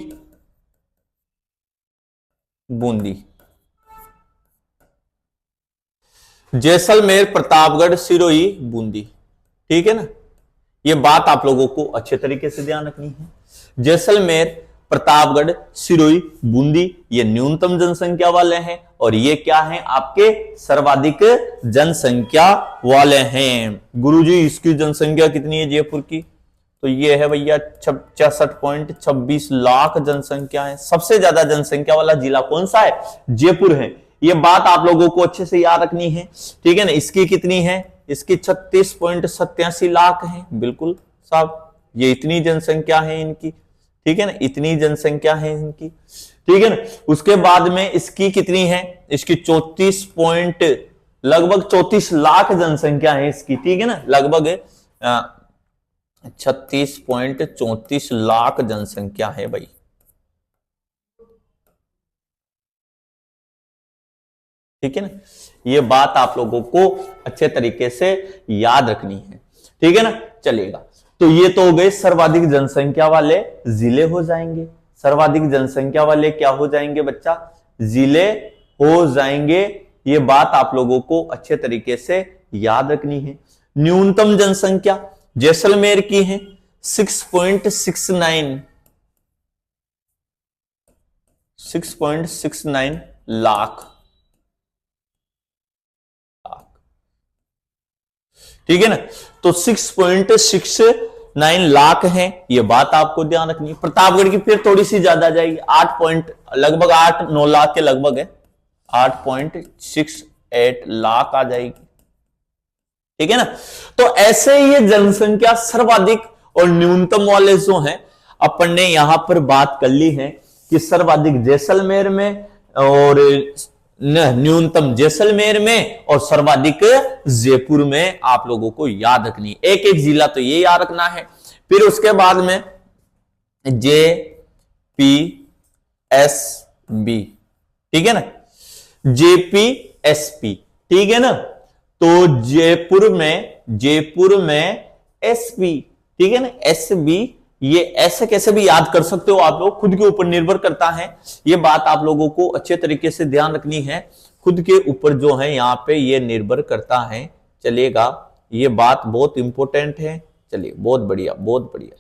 बूंदी। जैसलमेर, प्रतापगढ़, सिरोही, बूंदी, ठीक है ना। ये बात आप लोगों को अच्छे तरीके से ध्यान रखनी है। जैसलमेर, प्रतापगढ़, सिरोही, बूंदी, ये न्यूनतम जनसंख्या वाले हैं और ये क्या हैं? आपके सर्वाधिक जनसंख्या वाले हैं। गुरुजी इसकी जनसंख्या कितनी है जयपुर की? तो ये है भैया 66.26 लाख जनसंख्या है। सबसे ज्यादा जनसंख्या वाला जिला कौन सा है? जयपुर है। ये बात आप लोगों को अच्छे से याद रखनी है, ठीक है ना। इसकी कितनी है? इसकी 36.87 लाख है, बिल्कुल साहब। ये इतनी जनसंख्या है इनकी, ठीक है ना, इतनी जनसंख्या है इनकी, ठीक है ना। उसके बाद में इसकी कितनी है? इसकी 34 लगभग 34 लाख जनसंख्या है इसकी, ठीक है ना। लगभग 36.34 लाख जनसंख्या है भाई। ठीक है ना, ये बात आप लोगों को अच्छे तरीके से याद रखनी है, ठीक है ना। चलिएगा, तो ये तो हो गए सर्वाधिक जनसंख्या वाले जिले हो जाएंगे। सर्वाधिक जनसंख्या वाले क्या हो जाएंगे बच्चा? जिले हो जाएंगे। ये बात आप लोगों को अच्छे तरीके से याद रखनी है। न्यूनतम जनसंख्या जैसलमेर की है 6.69 लाख, ठीक है ना। तो 6.69 लाख है, ये बात आपको ध्यान रखनी है। प्रतापगढ़ की फिर थोड़ी सी ज्यादा जाएगी, लगभग 8-9 लाख के लगभग है, 8.68 लाख आ जाएगी, ठीक है ना। तो ऐसे ये जनसंख्या सर्वाधिक और न्यूनतम वाले जो हैं अपन ने यहां पर बात कर ली है कि सर्वाधिक जैसलमेर में और न्यूनतम जैसलमेर में और सर्वाधिक जयपुर में आप लोगों को याद रखनी है। एक एक जिला तो ये याद रखना है। फिर उसके बाद में JPSB, ठीक है ना, JPSP, ठीक है ना। तो जयपुर में SP, ठीक है ना, SB, ये ऐसे कैसे भी याद कर सकते हो आप लोग, खुद के ऊपर निर्भर करता है। ये बात आप लोगों को अच्छे तरीके से ध्यान रखनी है, खुद के ऊपर जो है यहां पे ये निर्भर करता है। चलिएगा, ये बात बहुत इंपॉर्टेंट है। चलिए, बहुत बढ़िया, बहुत बढ़िया।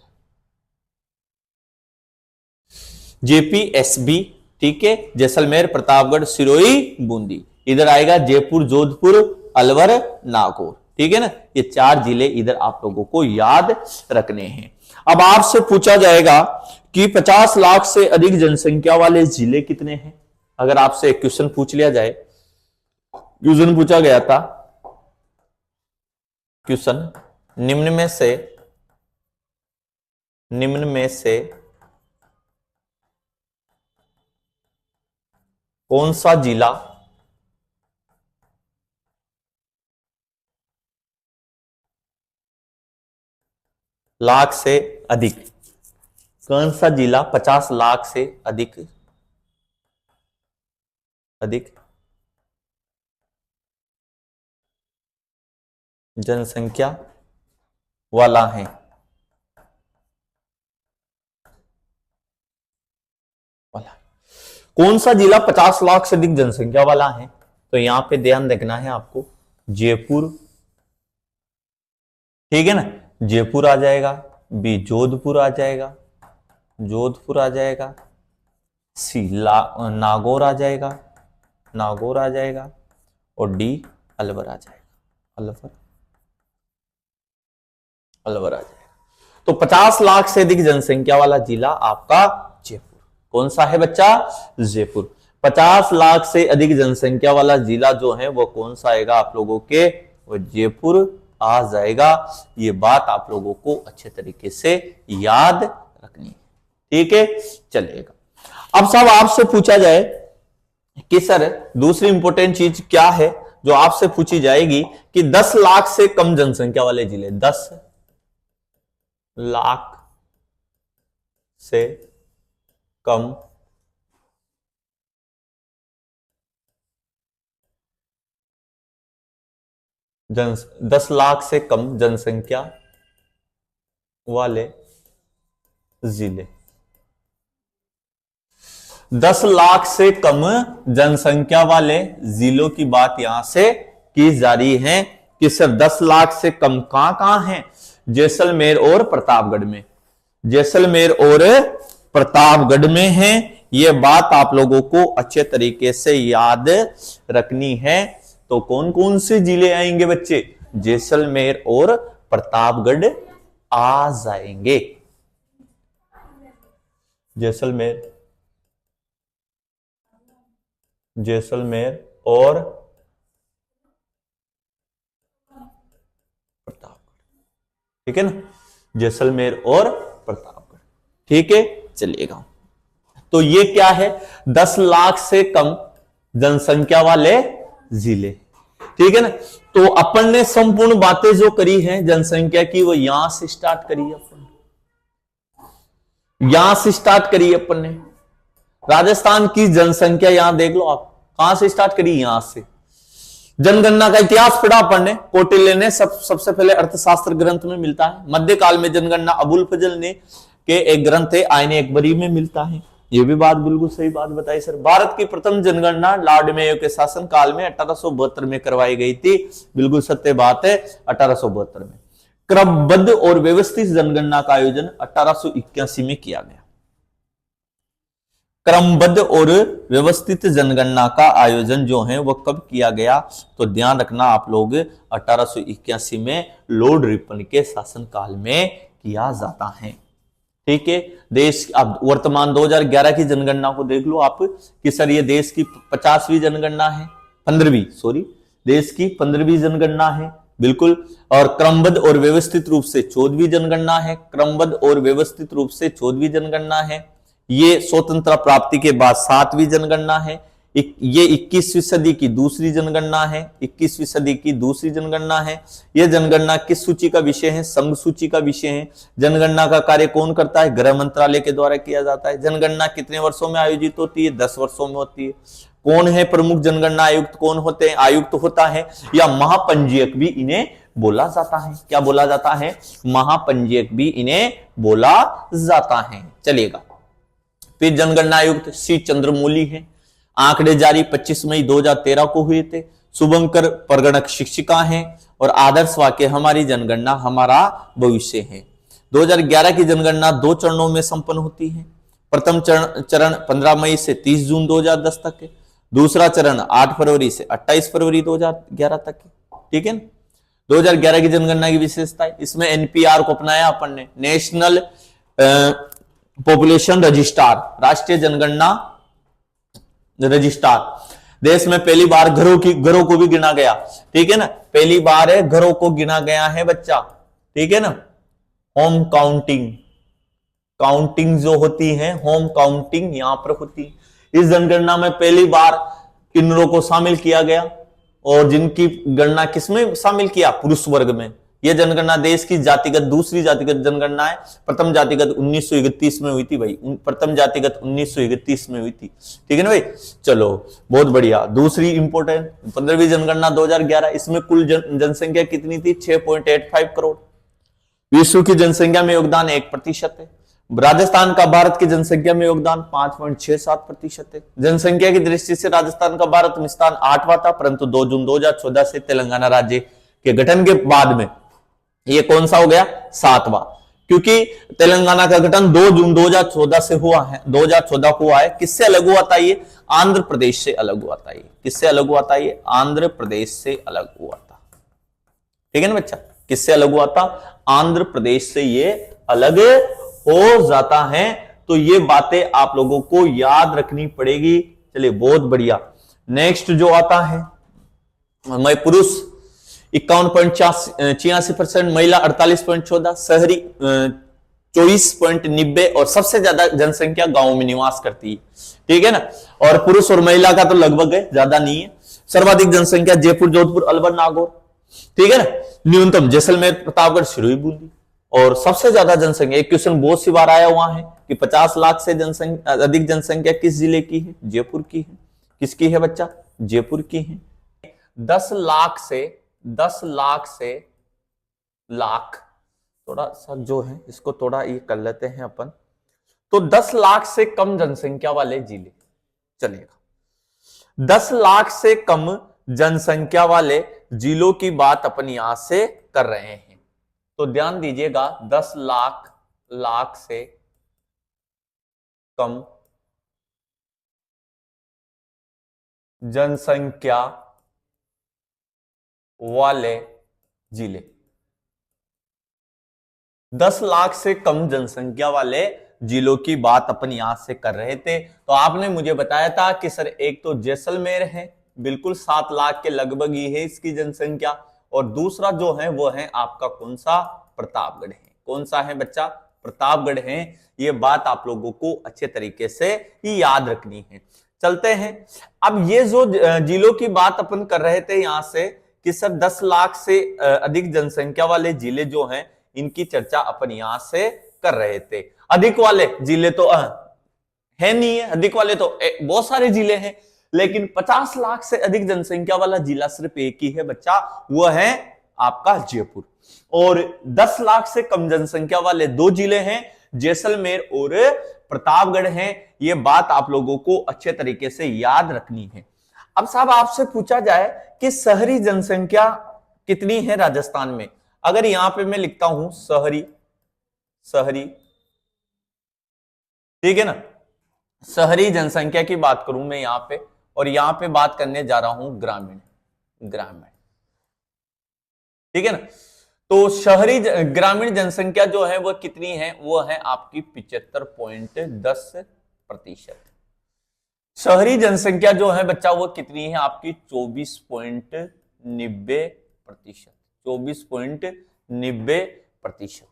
JPSB, ठीक है, जैसलमेर, प्रतापगढ़, सिरोही, बूंदी। इधर आएगा जयपुर, जोधपुर, अलवर, नागौर, ठीक है ना। ये 4 जिले इधर आप लोगों को याद रखने हैं। अब आपसे पूछा जाएगा कि 50 लाख से अधिक जनसंख्या वाले जिले कितने हैं। अगर आपसे एक क्वेश्चन पूछ लिया जाए, क्वेश्चन पूछा गया था, क्वेश्चन निम्न में से कौन सा जिला लाख से अधिक, कौन सा जिला 50 लाख से अधिक जनसंख्या वाला है? कौन सा जिला 50 लाख से अधिक जनसंख्या वाला है? तो यहां पे ध्यान रखना है आपको, जयपुर, ठीक है ना, जयपुर आ जाएगा। B जोधपुर आ जाएगा, C नागौर आ जाएगा, और D अलवर आ जाएगा, अलवर आ जाएगा। तो 50 लाख से अधिक जनसंख्या वाला जिला आपका जयपुर। कौन सा है बच्चा? जयपुर। 50 लाख से अधिक जनसंख्या वाला जिला जो है वो कौन सा आएगा आप लोगों के? वो जयपुर आ जाएगा। ये बात आप लोगों को अच्छे तरीके से याद रखनी है, ठीक है। चलेगा, अब साहब आपसे पूछा जाए कि सर दूसरी इंपॉर्टेंट चीज क्या है जो आपसे पूछी जाएगी कि 10 लाख से कम जनसंख्या वाले जिले, 10 लाख से कम 10 लाख से कम जनसंख्या वाले जिले, 10 लाख से कम जनसंख्या वाले जिलों की बात यहां से की जा रही है कि सर 10 लाख से कम कहां है? जैसलमेर और प्रतापगढ़ में, जैसलमेर और प्रतापगढ़ में है। यह बात आप लोगों को अच्छे तरीके से याद रखनी है। तो कौन कौन से जिले आएंगे बच्चे? जैसलमेर और प्रतापगढ़ आ जाएंगे। जैसलमेर और प्रतापगढ़, ठीक है ना, जैसलमेर और प्रतापगढ़, ठीक है। चलिएगा, तो ये क्या है? 10 लाख से कम जनसंख्या वाले जिले, ठीक है ना। तो अपन ने संपूर्ण बातें जो करी हैं जनसंख्या की वो यहां से स्टार्ट करी है, अपन ने राजस्थान की जनसंख्या यहां देख लो आप, कहां से स्टार्ट करी, यहां से। जनगणना का इतिहास पढ़ा अपन ने, कौटिल्य ने सबसे पहले अर्थशास्त्र ग्रंथ में मिलता है। मध्यकाल में जनगणना अबुल फजल ने के एक ग्रंथ है आईने अकबरी में मिलता है। ये भी बात बिल्कुल सही बात बताई सर। भारत की प्रथम जनगणना लॉर्ड मेयो के शासन काल में 1872 में करवाई गई थी। बिल्कुल सत्य बात है, 1872 में। क्रमबद्ध और व्यवस्थित जनगणना का आयोजन 1881 में किया गया। क्रमबद्ध और व्यवस्थित जनगणना का आयोजन जो है वो कब किया गया, तो ध्यान रखना आप लोग, 1881 में लॉर्ड रिपन के शासनकाल में किया जाता है। ठीक है, देश अब वर्तमान 2011 की जनगणना को देख लो आप कि सर ये देश की 50वीं जनगणना है, 15वीं, सॉरी, देश की 15वीं जनगणना है, बिल्कुल। और क्रमबद्ध और व्यवस्थित रूप से 14वीं जनगणना है, क्रमबद्ध और व्यवस्थित रूप से 14वीं जनगणना है। ये स्वतंत्रता प्राप्ति के बाद 7वीं जनगणना है। ये 21वीं सदी की दूसरी जनगणना है, 21वीं सदी की दूसरी जनगणना है। यह जनगणना किस सूची का विषय है, संघ सूची का विषय है। जनगणना का कार्य कौन करता है, गृह मंत्रालय के द्वारा किया जाता है। जनगणना कितने वर्षों में आयोजित होती है, 10 वर्षों में होती है। कौन है प्रमुख जनगणना आयुक्त, कौन होते हैं, आयुक्त होता है या महापंजीयक भी इन्हें बोला जाता है। क्या बोला जाता है, महापंजीयक भी इन्हें बोला जाता है। चलिएगा, फिर जनगणना आयुक्त सी चंद्रमौली है। आंकड़े जारी 25 मई 2013 को हुए थे। शुभंकर परगणक शिक्षिका हैं और आदर्श वाक्य हमारी जनगणना हमारा भविष्य है। 2011 की जनगणना 2 चरणों में संपन्न होती है। प्रथम चरण 15 मई से 30 जून 2010 तक है। दूसरा चरण 8 फरवरी से 28 फरवरी 2011 तक है। ठीक है ना। 2011 की जनगणना की विशेषता है, इसमें एनपीआर को अपनाया अपन ने, नेशनल पॉपुलेशन रजिस्ट्रार, राष्ट्रीय जनगणना रजिस्ट्रार। देश में पहली बार घरों को भी गिना गया। ठीक है ना, पहली बार है घरों को गिना गया है बच्चा। ठीक है ना, होम काउंटिंग, काउंटिंग जो होती है, होम काउंटिंग यहां पर होती है। इस जनगणना में पहली बार किन्नरों को शामिल किया गया और जिनकी गणना किसमें शामिल किया, पुरुष वर्ग में। यह जनगणना देश की जातिगत दूसरी जातिगत जनगणना है। प्रथम जातिगत 1931 में हुई थी भाई, प्रथम जातिगत 1931 में हुई थी। ठीक है ना भाई, चलो बहुत बढ़िया। दूसरी इंपोर्टेंट 15वीं जनगणना 2011, इसमें कुल जनसंख्या कितनी थी, 6.85 करोड़। विश्व की जनसंख्या में योगदान 1% है। राजस्थान का भारत की जनसंख्या में योगदान 5.67% है। जनसंख्या की दृष्टि से राजस्थान का भारत में स्थान 8वां था, परंतु 2 जून 2014 से तेलंगाना राज्य के गठन के बाद में ये कौन सा हो गया, 7वां, क्योंकि तेलंगाना का गठन 2 जून 2014 से हुआ है, 2014 को हुआ है। किससे अलग हुआ था ये, आंध्र प्रदेश से अलग हुआ था। ये किससे अलग हुआ था, ये आंध्र प्रदेश से अलग हुआ था। ठीक है ना बच्चा, किससे अलग हुआ था, आंध्र प्रदेश से ये अलग हो जाता है। तो ये बातें आप लोगों को याद रखनी पड़ेगी। चलिए बहुत बढ़िया। नेक्स्ट जो आता है, मैं पुरुष 51.86%, महिला 48.14%, शहरी 24.90% और सबसे ज्यादा जनसंख्या गांव में निवास करती है। ठीक है ना, और पुरुष और महिला का तो लगभग है, ज्यादा नहीं है। सर्वाधिक जनसंख्या जयपुर, जोधपुर, अलवर, नागौर। ठीक है ना, न्यूनतम जैसलमेर, प्रतापगढ़, सिरोही, बूंदी। और सबसे ज्यादा जनसंख्या, एक क्वेश्चन बहुत सी बार आया हुआ है कि 50 लाख से अधिक जनसंख्या किस जिले की है, जयपुर की है। किसकी है बच्चा, जयपुर की है। 10 लाख से लाख, थोड़ा सा जो है इसको थोड़ा ये कर लेते हैं अपन, तो 10 लाख से कम जनसंख्या वाले जिले चलेगा। 10 लाख से कम जनसंख्या वाले जिलों की बात अपन यहां से कर रहे हैं। तो ध्यान दीजिएगा, 10 लाख से कम जनसंख्या वाले जिले, 10 लाख से कम जनसंख्या वाले जिलों की बात अपन यहां से कर रहे थे। तो आपने मुझे बताया था कि सर एक तो जैसलमेर है, बिल्कुल 7 लाख के लगभग ही है इसकी जनसंख्या, और दूसरा जो है वो है आपका कौन सा, प्रतापगढ़ है। कौन सा है बच्चा, प्रतापगढ़ है। ये बात आप लोगों को अच्छे तरीके से ही याद रखनी है। चलते हैं अब, ये जो जिलों की बात अपन कर रहे थे यहां से कि सर 10 लाख से अधिक जनसंख्या वाले जिले जो हैं इनकी चर्चा अपन यहां से कर रहे थे। अधिक वाले जिले तो है नहीं है, अधिक वाले तो बहुत सारे जिले हैं, लेकिन 50 लाख से अधिक जनसंख्या वाला जिला सिर्फ एक ही है बच्चा, वो है आपका जयपुर। और 10 लाख से कम जनसंख्या वाले दो जिले हैं, जैसलमेर और प्रतापगढ़ हैं। ये बात आप लोगों को अच्छे तरीके से याद रखनी है। अब साहब आपसे पूछा जाए कि शहरी जनसंख्या कितनी है राजस्थान में, अगर यहां पे मैं लिखता हूं शहरी, शहरी, ठीक है ना, शहरी जनसंख्या की बात करूं मैं यहां पे, और यहां पे बात करने जा रहा हूं ग्रामीण, ग्रामीण, ठीक है ना। तो शहरी ग्रामीण जनसंख्या जो है वो कितनी है, वो है आपकी 75.10%। शहरी जनसंख्या जो है बच्चा वो कितनी है आपकी 24.90%, 24.90%।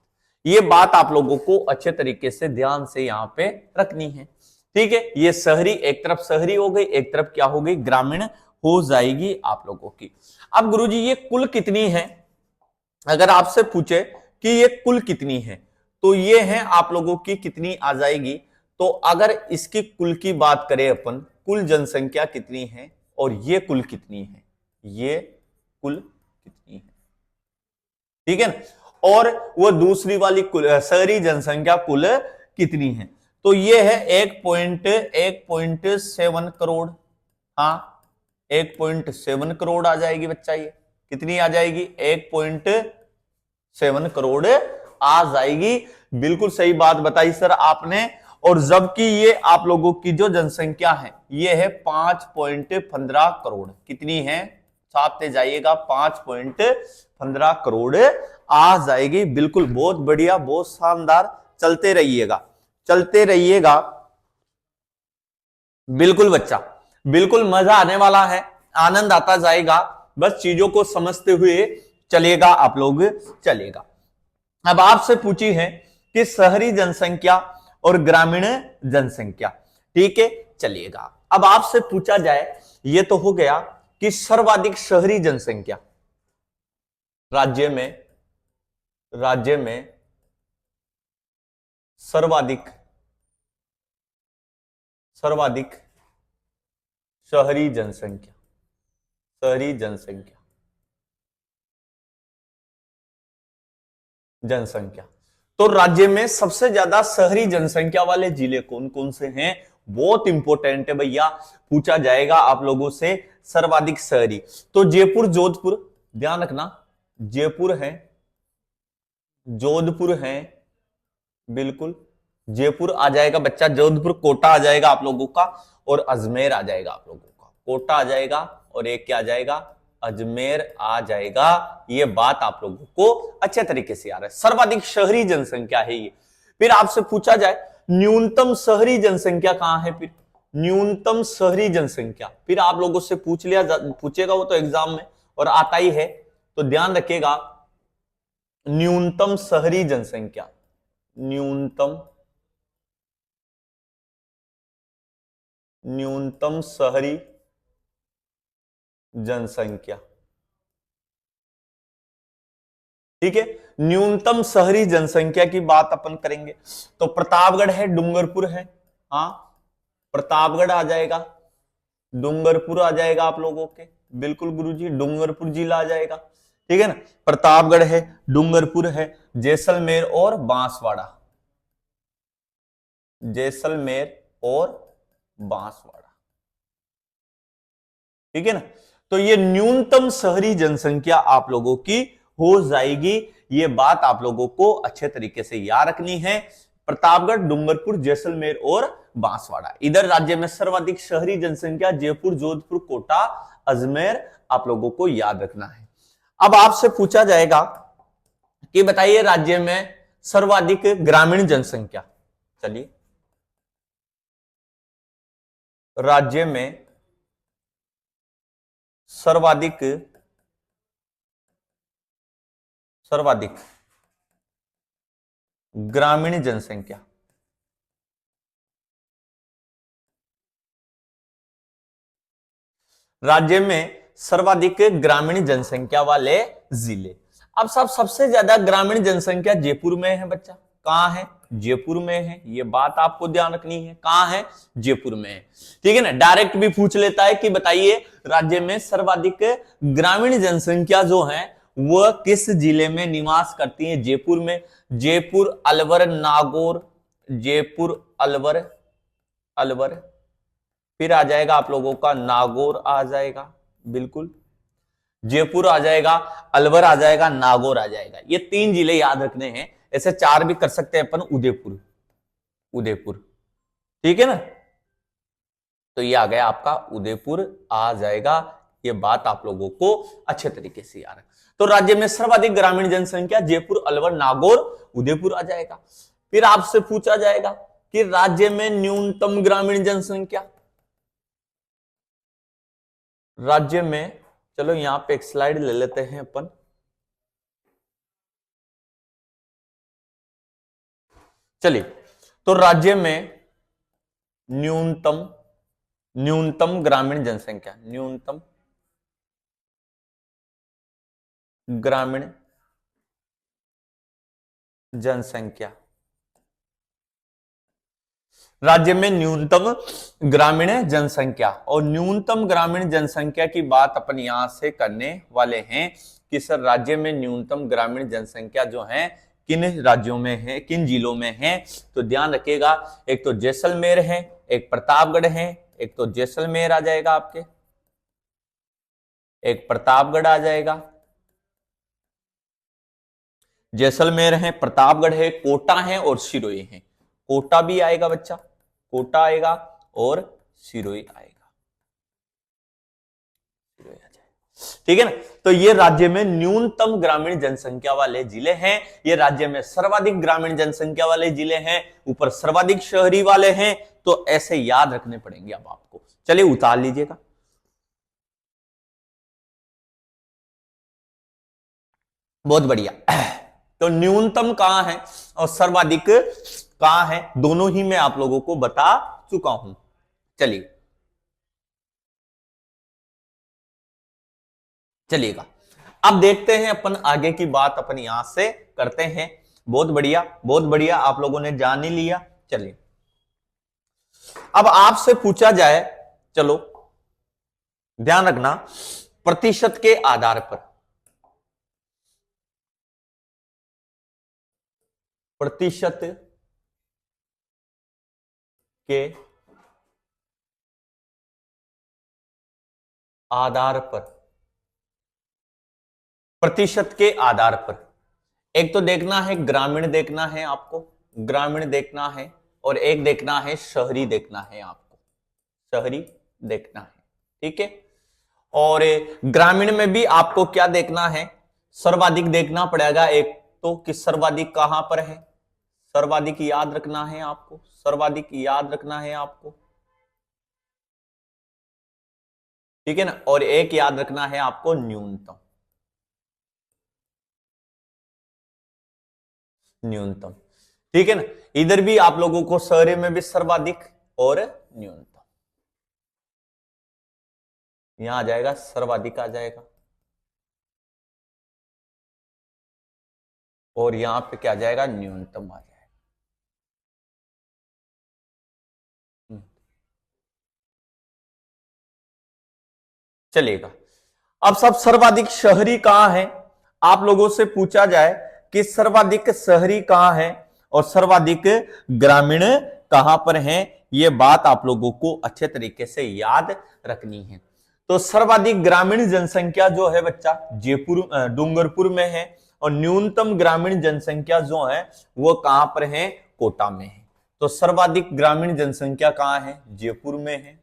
ये बात आप लोगों को अच्छे तरीके से ध्यान से यहां पे रखनी है, ठीक है। ये शहरी, एक तरफ शहरी हो गई, एक तरफ क्या हो गई, ग्रामीण हो जाएगी आप लोगों की। अब गुरुजी ये कुल कितनी है, अगर आपसे पूछे कि ये कुल कितनी है, तो ये है आप लोगों की कितनी आ जाएगी। तो अगर इसकी कुल की बात करें अपन, कुल जनसंख्या कितनी है और ये कुल कितनी है, ये कुल कितनी है, ठीक है ना। और वो दूसरी वाली शहरी जनसंख्या कुल कितनी है, तो ये है 1.7 करोड़। हाँ 1.7 करोड़ आ जाएगी बच्चा, ये कितनी आ जाएगी 1.7 करोड़ आ जाएगी। बिल्कुल सही बात बताई सर आपने। और जबकि ये आप लोगों की जो जनसंख्या है ये है 5.15 करोड़, कितनी है, साथ जाइएगा 5.15 करोड़ आ जाएगी। बिल्कुल बहुत बढ़िया, बहुत शानदार, चलते रहिएगा, चलते रहिएगा। बिल्कुल बच्चा, बिल्कुल मजा आने वाला है, आनंद आता जाएगा, बस चीजों को समझते हुए चलेगा आप लोग, चलेगा। अब आपसे पूछी है कि शहरी जनसंख्या और ग्रामीण जनसंख्या, ठीक है, चलिएगा। अब आपसे पूछा जाए, ये तो हो गया कि सर्वाधिक शहरी जनसंख्या राज्य में, राज्य में सर्वाधिक, सर्वाधिक शहरी जनसंख्या, शहरी जनसंख्या, जनसंख्या। तो राज्य में सबसे ज्यादा शहरी जनसंख्या वाले जिले कौन कौन से हैं, बहुत इंपॉर्टेंट है भैया, पूछा जाएगा आप लोगों से। सर्वाधिक शहरी तो जयपुर, जोधपुर, ध्यान रखना, जयपुर है, जोधपुर है, बिल्कुल जयपुर आ जाएगा बच्चा, जोधपुर, कोटा आ जाएगा आप लोगों का, और अजमेर आ जाएगा आप लोगों का, कोटा आ जाएगा और एक क्या आ जाएगा, अजमेर आ जाएगा। ये बात आप लोगों को अच्छे तरीके से आ रहा है, सर्वाधिक शहरी जनसंख्या है ये। फिर आपसे पूछा जाए न्यूनतम शहरी जनसंख्या कहां है, फिर न्यूनतम शहरी जनसंख्या, फिर आप लोगों से पूछेगा वो तो एग्जाम में और आता ही है, तो ध्यान रखिएगा। न्यूनतम शहरी जनसंख्या, न्यूनतम, न्यूनतम शहरी जनसंख्या, ठीक है। न्यूनतम शहरी जनसंख्या की बात अपन करेंगे तो प्रतापगढ़ है, डूंगरपुर है, हाँ प्रतापगढ़ आ जाएगा, डूंगरपुर आ जाएगा आप लोगों के, बिल्कुल गुरुजी डूंगरपुर जिला आ जाएगा, ठीक है ना। प्रतापगढ़ है, डूंगरपुर है, जैसलमेर और बांसवाड़ा, जैसलमेर और बांसवाड़ा, ठीक है ना। तो ये न्यूनतम शहरी जनसंख्या आप लोगों की हो जाएगी। ये बात आप लोगों को अच्छे तरीके से याद रखनी है, प्रतापगढ़, डूंगरपुर, जैसलमेर और बांसवाड़ा। इधर राज्य में सर्वाधिक शहरी जनसंख्या जयपुर, जोधपुर, कोटा, अजमेर आप लोगों को याद रखना है। अब आपसे पूछा जाएगा कि बताइए राज्य में सर्वाधिक ग्रामीण जनसंख्या, चलिए राज्य में सर्वाधिक, सर्वाधिक ग्रामीण जनसंख्या, राज्य में सर्वाधिक ग्रामीण जनसंख्या वाले जिले। अब सब सबसे ज्यादा ग्रामीण जनसंख्या जयपुर में है बच्चा, कहां है, जयपुर में है, ये बात आपको ध्यान रखनी है। कहां है? जयपुर में है। ठीक है ना। डायरेक्ट भी पूछ लेता है कि बताइए राज्य में सर्वाधिक ग्रामीण जनसंख्या जो है वह किस जिले में निवास करती है? जयपुर में। जयपुर, अलवर, नागौर, जयपुर, अलवर, अलवर, फिर आ जाएगा आप लोगों का नागौर आ जाएगा, बिल्कुल जयपुर आ जाएगा, अलवर आ जाएगा, नागौर आ जाएगा। ये 3 जिले याद रखने हैं। ऐसे 4 भी कर सकते हैं अपन, उदयपुर, उदयपुर, ठीक है ना। तो ये आ गया आपका उदयपुर आ जाएगा। ये बात आप लोगों को अच्छे तरीके से याद है। तो राज्य में सर्वाधिक ग्रामीण जनसंख्या जयपुर, अलवर, नागौर, उदयपुर आ जाएगा। फिर आपसे पूछा जाएगा कि राज्य में न्यूनतम ग्रामीण जनसंख्या, राज्य में, चलो यहां पे एक स्लाइड ले लेते हैं अपन। चलिए, तो राज्य में न्यूनतम, न्यूनतम ग्रामीण जनसंख्या, न्यूनतम ग्रामीण जनसंख्या, राज्य में न्यूनतम ग्रामीण जनसंख्या। और न्यूनतम ग्रामीण जनसंख्या की बात अपन यहां से करने वाले हैं कि सर राज्य में न्यूनतम ग्रामीण जनसंख्या जो है किन राज्यों में है, किन जिलों में है। तो ध्यान रखिएगा, एक तो जैसलमेर है, एक प्रतापगढ़ है, एक तो जैसलमेर आ जाएगा आपके, एक प्रतापगढ़ आ जाएगा, जैसलमेर है, प्रतापगढ़ है, कोटा है और सिरोही है। कोटा भी आएगा बच्चा, कोटा आएगा और सिरोही आएगा, सिरोही आ जाएगा। ठीक है ना। तो ये राज्य में न्यूनतम ग्रामीण जनसंख्या वाले जिले हैं। ये राज्य में सर्वाधिक ग्रामीण जनसंख्या वाले जिले हैं, ऊपर सर्वाधिक शहरी वाले हैं। तो ऐसे याद रखने पड़ेंगे अब आपको। चलिए उतार लीजिएगा। बहुत बढ़िया। तो न्यूनतम कहां है और सर्वाधिक कहां है, दोनों ही मैं आप लोगों को बता चुका हूं। चलिए, चलिएगा अब देखते हैं अपन आगे की बात अपन यहां से करते हैं। बहुत बढ़िया, बहुत बढ़िया, आप लोगों ने जान ही लिया। चलिए, अब आपसे पूछा जाए, चलो ध्यान रखना, प्रतिशत के आधार पर, प्रतिशत के आधार पर, प्रतिशत के आधार पर एक तो देखना है ग्रामीण, देखना है आपको, ग्रामीण देखना है, और एक देखना है शहरी, देखना है आपको, शहरी देखना है। ठीक है। और ग्रामीण में भी आपको क्या देखना है, सर्वाधिक देखना पड़ेगा। एक तो कि सर्वाधिक कहां पर है, सर्वाधिक याद रखना है आपको, सर्वाधिक याद रखना है आपको। ठीक है ना। और एक याद रखना है आपको न्यूनतम, न्यूनतम। ठीक है ना। इधर भी आप लोगों को शहरी में भी सर्वाधिक और न्यूनतम, यहां आ जाएगा सर्वाधिक आ जाएगा, और यहां पे क्या आ जाएगा, न्यूनतम आ जाएगा। चलिएगा, अब सब सर्वाधिक शहरी कहां है, आप लोगों से पूछा जाए कि सर्वाधिक शहरी कहां है और सर्वाधिक ग्रामीण कहां पर है, यह बात आप लोगों को अच्छे तरीके से याद रखनी है। तो सर्वाधिक ग्रामीण जनसंख्या जो है बच्चा जयपुर, डूंगरपुर में है, और न्यूनतम ग्रामीण जनसंख्या जो है वो कहां पर है, कोटा में है। तो सर्वाधिक ग्रामीण जनसंख्या कहां है, जयपुर में है,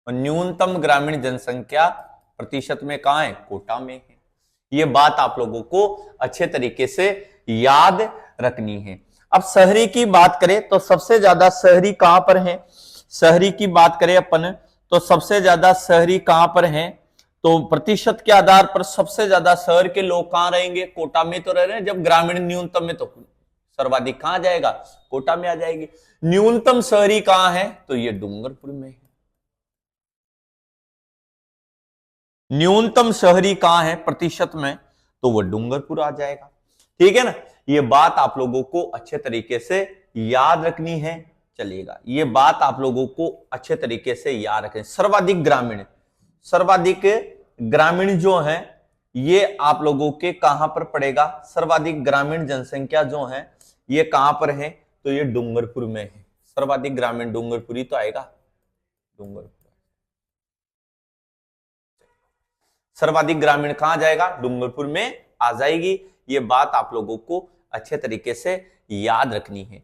और न्यूनतम ग्रामीण जनसंख्या प्रतिशत में कहां है, कोटा में है। यह बात आप लोगों को अच्छे तरीके से याद रखनी है। अब शहरी की बात करें तो सबसे ज्यादा शहरी कहां पर है, शहरी की बात करें अपन तो सबसे ज्यादा शहरी कहां पर हैं, तो प्रतिशत के आधार पर सबसे ज्यादा शहर के लोग कहां रहेंगे, कोटा में तो रह रहे हैं। जब ग्रामीण न्यूनतम में तो सर्वाधिक कहां जाएगा, कोटा में आ जाएगी। न्यूनतम शहरी कहां है, तो ये डूंगरपुर में है। न्यूनतम शहरी कहां है प्रतिशत में, तो वो डूंगरपुर आ जाएगा। ठीक है ना, ये बात आप लोगों को अच्छे तरीके से याद रखनी है। चलिएगा, ये बात आप लोगों को अच्छे तरीके से याद रखें। सर्वाधिक ग्रामीण जो है ये आप लोगों के कहां पर पड़ेगा? सर्वाधिक ग्रामीण जनसंख्या जो है ये कहां पर है? तो ये डूंगरपुर में है। सर्वाधिक ग्रामीण डूंगरपुर ही तो आएगा, डूंगरपुर। सर्वाधिक ग्रामीण कहां जाएगा? डूंगरपुर में आ जाएगी। ये बात आप लोगों को अच्छे तरीके से याद रखनी है,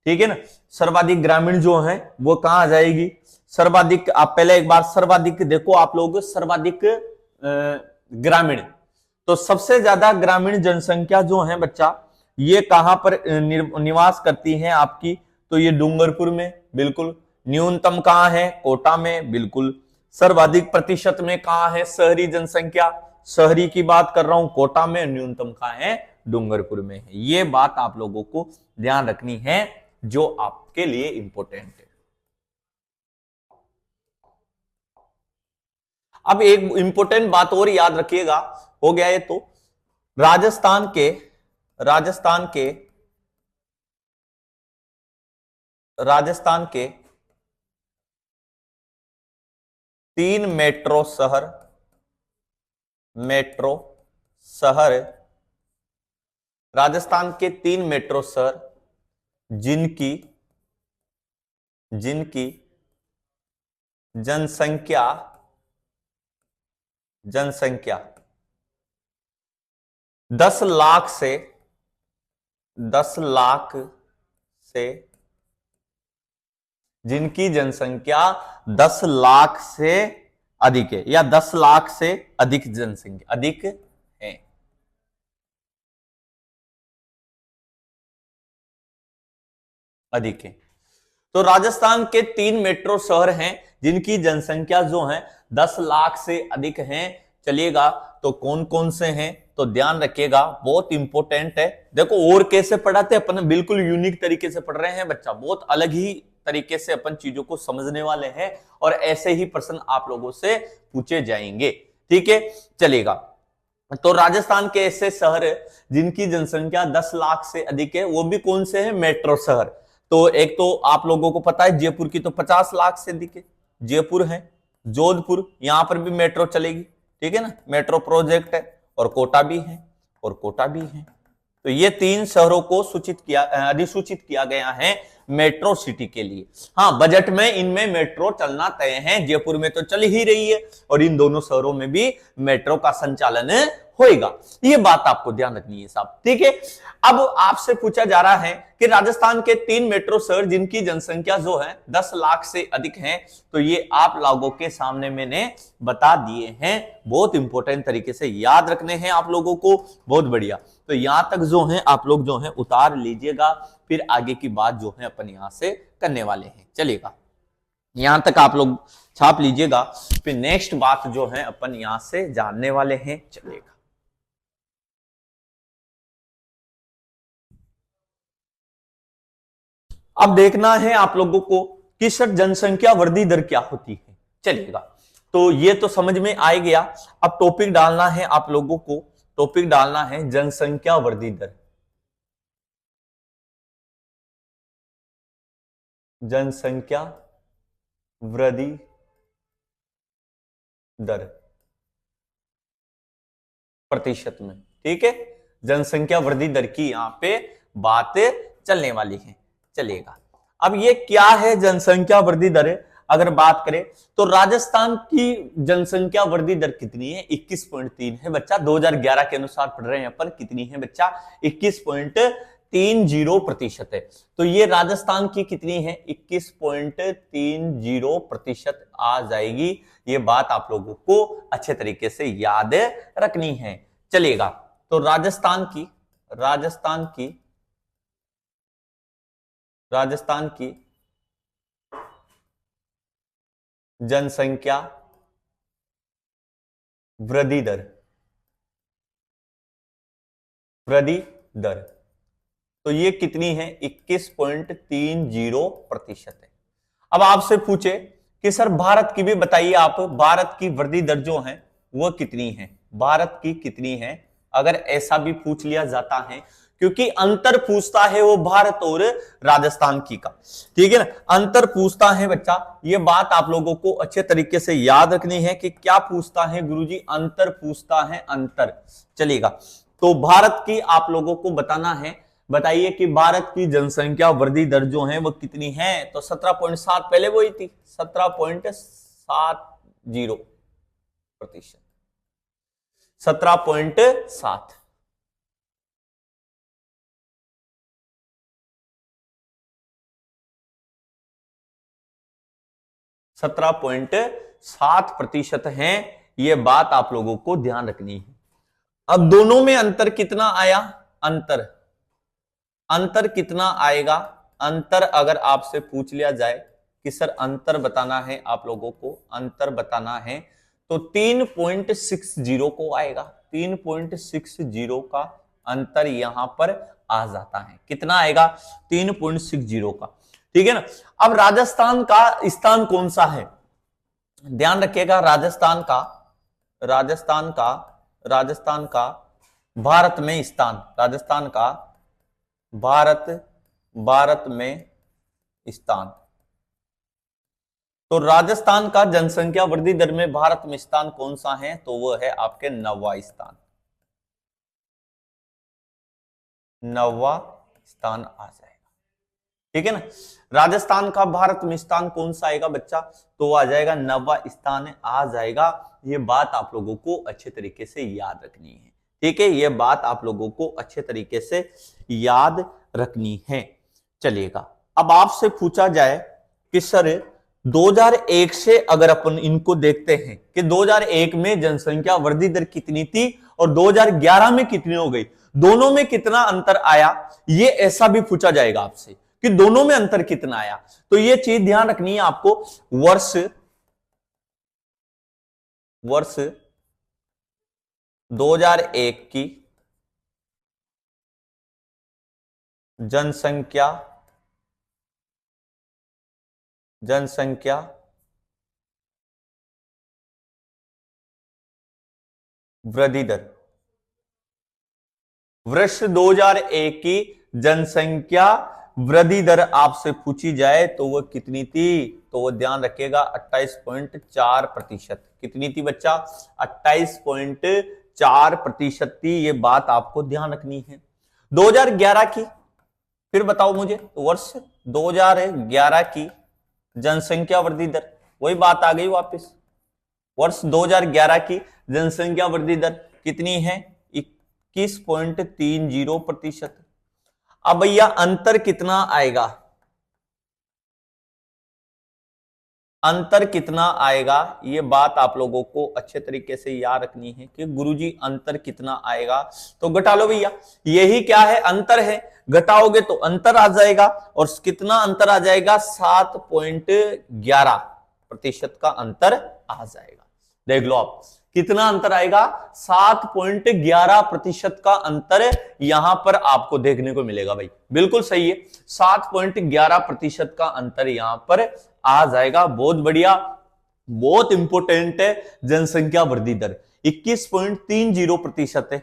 ठीक है ना। सर्वाधिक ग्रामीण जो है वो कहां आ जाएगी? सर्वाधिक, आप पहले एक बार सर्वाधिक देखो आप लोग, सर्वाधिक ग्रामीण, तो सबसे ज्यादा ग्रामीण जनसंख्या जो है बच्चा ये कहां पर निवास करती है आपकी? तो ये डूंगरपुर में, बिल्कुल। न्यूनतम कहां है? कोटा में, बिल्कुल। सर्वाधिक प्रतिशत में कहां है? शहरी जनसंख्या, शहरी की बात कर रहा हूं, कोटा में। न्यूनतम कहां है? डूंगरपुर में है। ये बात आप लोगों को ध्यान रखनी है जो आपके लिए इंपॉर्टेंट है। अब एक इंपॉर्टेंट बात और याद रखिएगा, हो गया ये तो। राजस्थान के 3 मेट्रो शहर, राजस्थान के 3 मेट्रो शहर जिनकी जनसंख्या 10 लाख से जिनकी जनसंख्या 10 लाख से अधिक है, या 10 लाख से अधिक जनसंख्या अधिक है। अधिक है। तो राजस्थान के 3 मेट्रो शहर हैं जिनकी जनसंख्या जो है 10 लाख से अधिक हैं। चलिएगा, तो कौन कौन से हैं? तो ध्यान रखिएगा, बहुत इंपॉर्टेंट है। देखो और कैसे पढ़ाते अपन, बिल्कुल यूनिक तरीके से पढ़ रहे हैं बच्चा, बहुत अलग ही तरीके से अपन चीजों को समझने वाले हैं और ऐसे ही प्रश्न आप लोगों से पूछे जाएंगे, ठीक है। चलेगा, तो राजस्थान के ऐसे शहर जिनकी जनसंख्या 10 लाख से अधिक है, वो भी कौन से हैं? मेट्रो शहर। तो एक तो आप लोगों को पता है जयपुर की तो 50 लाख से अधिक है, जयपुर है। जोधपुर, यहां पर भी मेट्रो चलेगी, ठीक है ना, मेट्रो प्रोजेक्ट है। और कोटा भी है, तो ये 3 शहरों को अधिसूचित किया गया है मेट्रो सिटी के लिए। हाँ, बजट में इनमें मेट्रो चलना तय है। जयपुर में तो चल ही रही है और इन दोनों शहरों में भी मेट्रो का संचालन होएगा। ये बात आपको ध्यान रखनी है साहब, ठीक है। अब आपसे पूछा जा रहा है कि राजस्थान के 3 मेट्रो शहर जिनकी जनसंख्या जो है 10 लाख से अधिक है, तो ये आप लोगों के सामने मैंने बता दिए हैं। बहुत इंपॉर्टेंट तरीके से याद रखने हैं आप लोगों को, बहुत बढ़िया। तो यहां तक जो है आप लोग जो है उतार लीजिएगा, फिर आगे की बात जो है अपन यहां से करने वाले हैं। चलिएगा, यहां तक आप लोग छाप लीजिएगा, फिर नेक्स्ट बात जो है अपन यहां से जानने वाले हैं। चलिएगा, अब देखना है आप लोगों को कि सर जनसंख्या वृद्धि दर क्या होती है। चलिएगा, तो ये तो समझ में आ गया। अब टॉपिक डालना है आप लोगों को, टॉपिक डालना है जनसंख्या वृद्धि दर। जनसंख्या वृद्धि दर प्रतिशत में, ठीक है। जनसंख्या वृद्धि दर की यहां पे बात चलने वाली है। चलिएगा, अब ये क्या है जनसंख्या वृद्धि दर? अगर बात करें तो राजस्थान की जनसंख्या वृद्धि दर कितनी है? 21.3 है बच्चा। 2011 के अनुसार पढ़ रहे हैं अपन, कितनी है बच्चा? 21.30% है। तो ये राजस्थान की कितनी है? 21.30% आ जाएगी। ये बात आप लोगों को अच्छे तरीके से याद रखनी है। चलिएगा, तो राजस्थान की जनसंख्या वृद्धि दर तो ये कितनी है? 21.30% है। अब आपसे पूछे कि सर भारत की भी बताइए आप, भारत की वृद्धि दर जो है वो कितनी है? भारत की कितनी है? अगर ऐसा भी पूछ लिया जाता है क्योंकि अंतर पूछता है वो भारत और राजस्थान की का, ठीक है ना, अंतर पूछता है बच्चा। ये बात आप लोगों को अच्छे तरीके से याद रखनी है कि क्या पूछता है गुरुजी, अंतर पूछता है, अंतर। चलेगा, तो भारत की आप लोगों को बताना है, बताइए कि भारत की जनसंख्या वृद्धि दर जो है वो कितनी है, तो 17.7 पहले वही थी, 17.70%, 17.7। 17.7% है, यह बात आप लोगों को ध्यान रखनी है। अब दोनों में अंतर कितना आया, अंतर, अंतर कितना आएगा, अंतर अगर आपसे पूछ लिया जाए कि सर अंतर बताना है आप लोगों को, अंतर बताना है, तो 3.60 को आएगा, 3.60 का अंतर यहां पर आ जाता है। कितना आएगा, 3.60 का, ठीक है ना। अब राजस्थान का स्थान कौन सा है, ध्यान रखिएगा, राजस्थान का, राजस्थान का, राजस्थान का भारत में स्थान, राजस्थान का भारत, भारत में स्थान, तो राजस्थान का जनसंख्या वृद्धि दर में भारत में स्थान कौन सा है, तो वो है आपके 9वां स्थान, 9वां स्थान आ जाएगा, ठीक है ना। राजस्थान का भारत में स्थान कौन सा आएगा बच्चा, तो वो आ जाएगा 9वां स्थान आ जाएगा। ये बात आप लोगों को अच्छे तरीके से याद रखनी है, ठीक है, ये बात आप लोगों को अच्छे तरीके से याद रखनी है। चलिएगा, अब आपसे पूछा जाए कि सर 2001 से अगर अपन इनको देखते हैं कि 2001 में जनसंख्या वृद्धि दर कितनी थी और 2011 में कितनी हो गई, दोनों में कितना अंतर आया, ये ऐसा भी पूछा जाएगा आपसे कि दोनों में अंतर कितना आया, तो ये चीज ध्यान रखनी है आपको। वर्ष, वर्ष 2001 की जनसंख्या, जनसंख्या वृद्धि दर, वर्ष 2001 की जनसंख्या वृद्धि दर आपसे पूछी जाए तो वह कितनी थी, तो वो ध्यान रखिएगा 28.4%। कितनी थी बच्चा, 28.4% थी, ये बात आपको ध्यान रखनी है। 2011 की फिर बताओ मुझे, वर्ष 2011 की जनसंख्या वृद्धि दर, वही बात आ गई वापस, वर्ष 2011 की जनसंख्या वृद्धि दर कितनी है, 21.30%। अब भैया अंतर कितना आएगा, अंतर कितना आएगा, ये बात आप लोगों को अच्छे तरीके से याद रखनी है कि गुरुजी अंतर कितना आएगा, तो घटा लो भैया, यही क्या है, अंतर है, घटाओगे तो अंतर आ जाएगा, और कितना अंतर आ जाएगा, 7.11% का अंतर आ जाएगा। देख लो आप कितना अंतर आएगा, 7.11% का अंतर यहां पर आपको देखने को मिलेगा भाई, बिल्कुल सही है, 7.11% का अंतर यहां पर आ जाएगा। बहुत बढ़िया, बहुत इंपोर्टेंट है जनसंख्या वृद्धि दर, 21.30% है,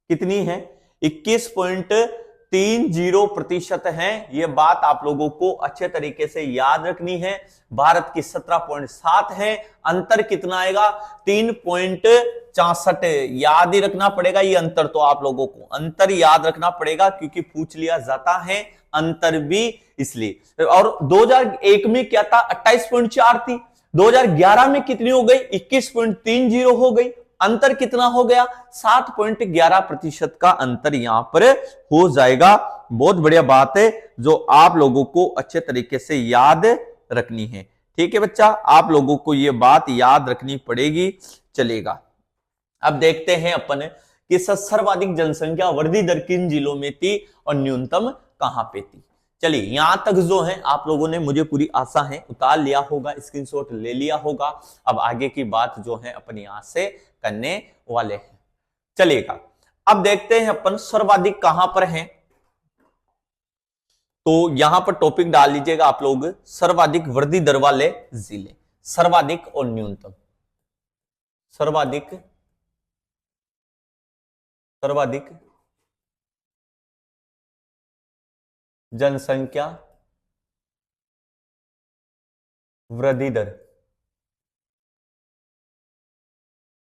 कितनी है, 21.30% है, यह बात आप लोगों को अच्छे तरीके से याद रखनी है। भारत की 17.7 है, अंतर कितना आएगा, 3.64, याद ही रखना पड़ेगा ये अंतर, तो आप लोगों को अंतर याद रखना पड़ेगा क्योंकि पूछ लिया जाता है अंतर भी, इसलिए। और 2001 में क्या था, 28.4 थी, 2011 में कितनी हो गई, 21.30 हो गई, अंतर कितना हो गया, 7.11% का अंतर यहां पर हो जाएगा। बहुत बढ़िया बात है जो आप लोगों को अच्छे तरीके से याद रखनी है, ठीक है बच्चा, आप लोगों को यह बात याद रखनी पड़ेगी। चलेगा, अब देखते हैं अपन कि सर्वाधिक जनसंख्या वृद्धि दर किन जिलों में थी और न्यूनतम कहां पे थी। चलिए, यहां तक जो है आप लोगों ने, मुझे पूरी आशा है, उतार लिया होगा, स्क्रीनशॉट ले लिया होगा। अब आगे की बात जो है अपन यहां से करने वाले हैं। चलिएगा, अब देखते हैं अपन सर्वाधिक कहां पर है, तो यहां पर टॉपिक डाल लीजिएगा आप लोग, सर्वाधिक वृद्धि दर वाले जिले, सर्वाधिक और न्यूनतम, सर्वाधिक, सर्वाधिक जनसंख्या वृद्धि दर,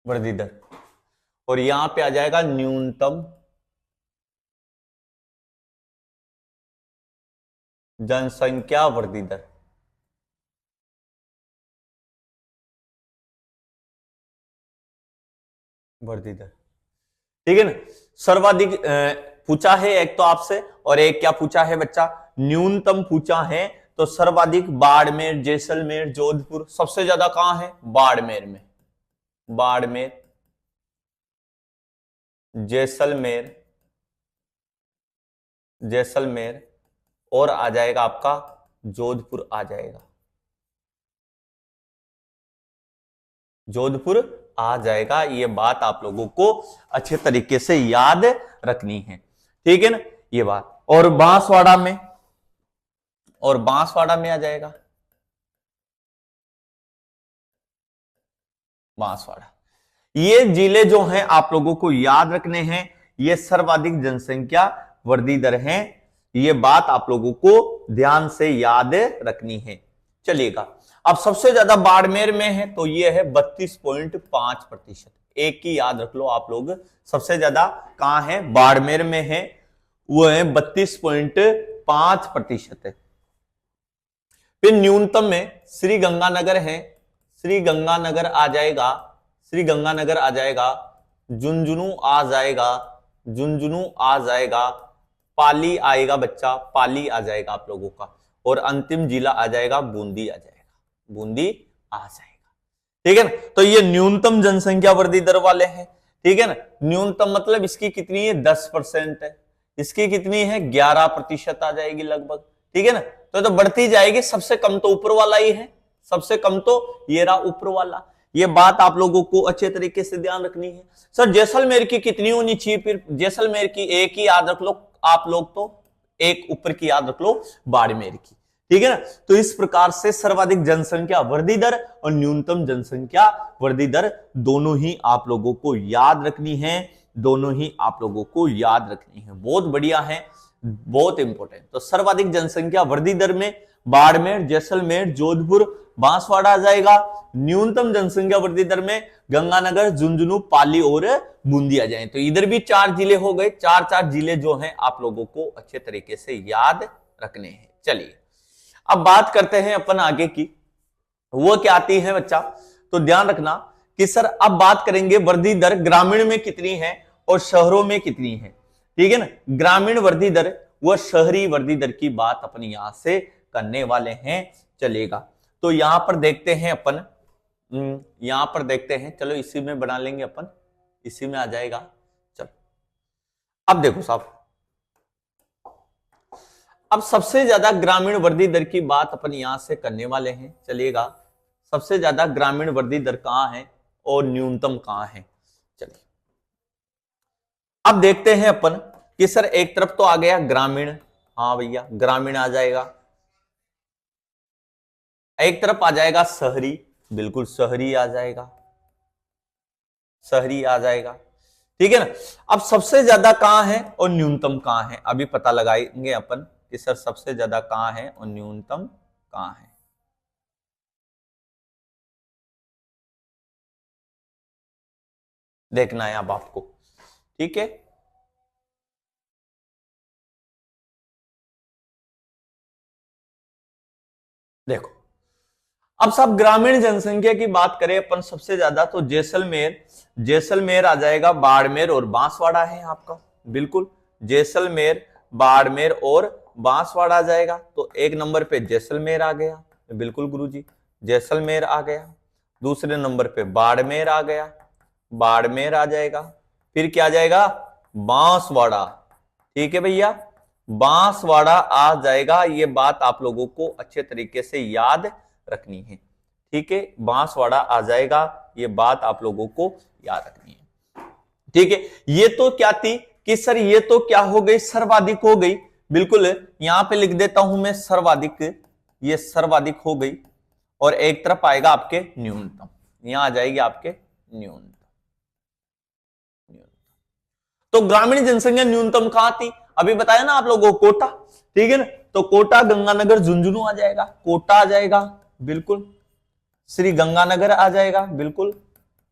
वृद्धि दर, और यहां पे आ जाएगा न्यूनतम जनसंख्या वृद्धि दर। वृद्धि दर, ठीक है ना। सर्वाधिक पूछा है एक तो आपसे, और एक क्या पूछा है बच्चा, न्यूनतम पूछा है। तो सर्वाधिक बाड़मेर, जैसलमेर, जोधपुर, सबसे ज्यादा कहां है, बाड़मेर में। बाड़मेर, जैसलमेर, जैसलमेर, और आ जाएगा आपका जोधपुर आ जाएगा, जोधपुर आ जाएगा। ये बात आप लोगों को अच्छे तरीके से याद रखनी है, ठीक है ना, ये बात। और बांसवाड़ा में, और बांसवाड़ा में आ जाएगा बांसवाड़ा। ये जिले जो हैं आप लोगों को याद रखने हैं, ये सर्वाधिक जनसंख्या वृद्धि दर हैं। ये बात आप लोगों को ध्यान से याद रखनी है। चलिएगा, अब सबसे ज्यादा बाड़मेर में है, तो ये है 32.5%। एक ही याद रख लो आप लोग, सबसे ज्यादा कहां है, बाड़मेर में है, वो है 32.5% है। फिर न्यूनतम में श्री गंगानगर है, श्री गंगानगर आ जाएगा, श्री गंगानगर आ जाएगा, झुंझुनू आ जाएगा, झुंझुनू आ जाएगा, पाली आएगा बच्चा, पाली आ जाएगा आप लोगों का, और अंतिम जिला आ जाएगा बूंदी आ जाएगा, बूंदी आ जाएगा, ठीक है ना। तो ये न्यूनतम जनसंख्या वृद्धि दर वाले हैं, ठीक है ना। न्यूनतम मतलब इसकी कितनी है, 10% है, इसकी कितनी है, 11% आ जाएगी लगभग, ठीक है ना। तो बढ़ती जाएगी, सबसे कम तो ऊपर वाला ही है, सबसे कम तो ये रहा ऊपर वाला। ये बात आप लोगों को अच्छे तरीके से ध्यान रखनी है। सर जैसलमेर की कितनी होनी चाहिए, फिर जैसलमेर की एक ही याद रख लो आप लोग, तो एक ऊपर की याद रख लो बाड़मेर की, ठीक है ना। तो इस प्रकार से सर्वाधिक जनसंख्या वृद्धि दर और न्यूनतम जनसंख्या वृद्धि दर दोनों ही आप लोगों को याद रखनी है, दोनों ही आप लोगों को याद रखनी है। बहुत बढ़िया है, बहुत इंपॉर्टेंट। तो सर्वाधिक जनसंख्या वृद्धि दर में बाड़मेर, जैसलमेर, जोधपुर, बांसवाड़ा आ जाएगा। न्यूनतम जनसंख्या वृद्धि दर में गंगानगर, झुंझुनू, पाली और बूंदी आ जाए। तो इधर भी 4 जिले हो गए, 4 जिले जो हैं आप लोगों को अच्छे तरीके से याद रखने हैं। चलिए अब बात करते हैं अपन आगे की, वो क्या आती है बच्चा, तो ध्यान रखना कि सर अब बात करेंगे वृद्धि दर ग्रामीण में कितनी है और शहरों में कितनी है, ठीक है ना। ग्रामीण वृद्धि दर व शहरी वृद्धि दर की बात अपन यहां से करने वाले हैं। चलेगा, तो यहां पर देखते हैं अपन, यहां पर देखते हैं, चलो इसी में बना लेंगे अपन, इसी में आ जाएगा। चलो अब देखो साहब, अब सबसे ज्यादा ग्रामीण वृद्धि दर की बात अपन यहां से करने वाले हैं। चलिएगा, सबसे ज्यादा ग्रामीण वृद्धि दर कहां है और न्यूनतम कहां है। चलिए अब देखते हैं अपन कि सर एक तरफ तो आ गया ग्रामीण, हाँ भैया ग्रामीण आ जाएगा, एक तरफ आ जाएगा शहरी, बिल्कुल शहरी आ जाएगा, शहरी आ जाएगा, ठीक है ना। अब सबसे ज्यादा कहां है और न्यूनतम कहां है, अभी पता लगाएंगे अपन कि सर सबसे ज्यादा कहां है और न्यूनतम कहां है। देखना है अब आपको, ठीक है। देखो अब सब ग्रामीण जनसंख्या की बात करें अपन सबसे ज्यादा, तो जैसलमेर, जैसलमेर आ जाएगा, बाड़मेर और बांसवाड़ा है आपका, बिल्कुल जैसलमेर, बाड़मेर और बांसवाड़ा आ जाएगा। तो एक नंबर पे जैसलमेर आ गया, बिल्कुल गुरुजी जैसलमेर आ गया। दूसरे नंबर पे बाड़मेर आ गया, बाड़मेर आ जाएगा। फिर क्या आ जाएगा, बांसवाड़ा, ठीक है भैया, बांसवाड़ा आ जाएगा। ये बात आप लोगों को अच्छे तरीके से याद रखनी है, ठीक है, बांसवाड़ा आ जाएगा, ये बात आप लोगों को याद रखनी है, ठीक है। ये तो क्या थी कि सर ये तो क्या हो गई, सर्वाधिक हो गई, बिल्कुल यहां पे लिख देता हूं मैं सर्वाधिक, ये सर्वाधिक हो गई, और एक तरफ आएगा आपके न्यूनतम, यहां आ जाएगी आपके न्यूनतम। तो ग्रामीण जनसंख्या न्यूनतम कहां थी, अभी बताया ना आप लोगों को, कोटा, ठीक है ना। तो कोटा, गंगानगर, झुंझुनू आ जाएगा, कोटा आ जाएगा बिल्कुल, श्री गंगानगर आ जाएगा बिल्कुल,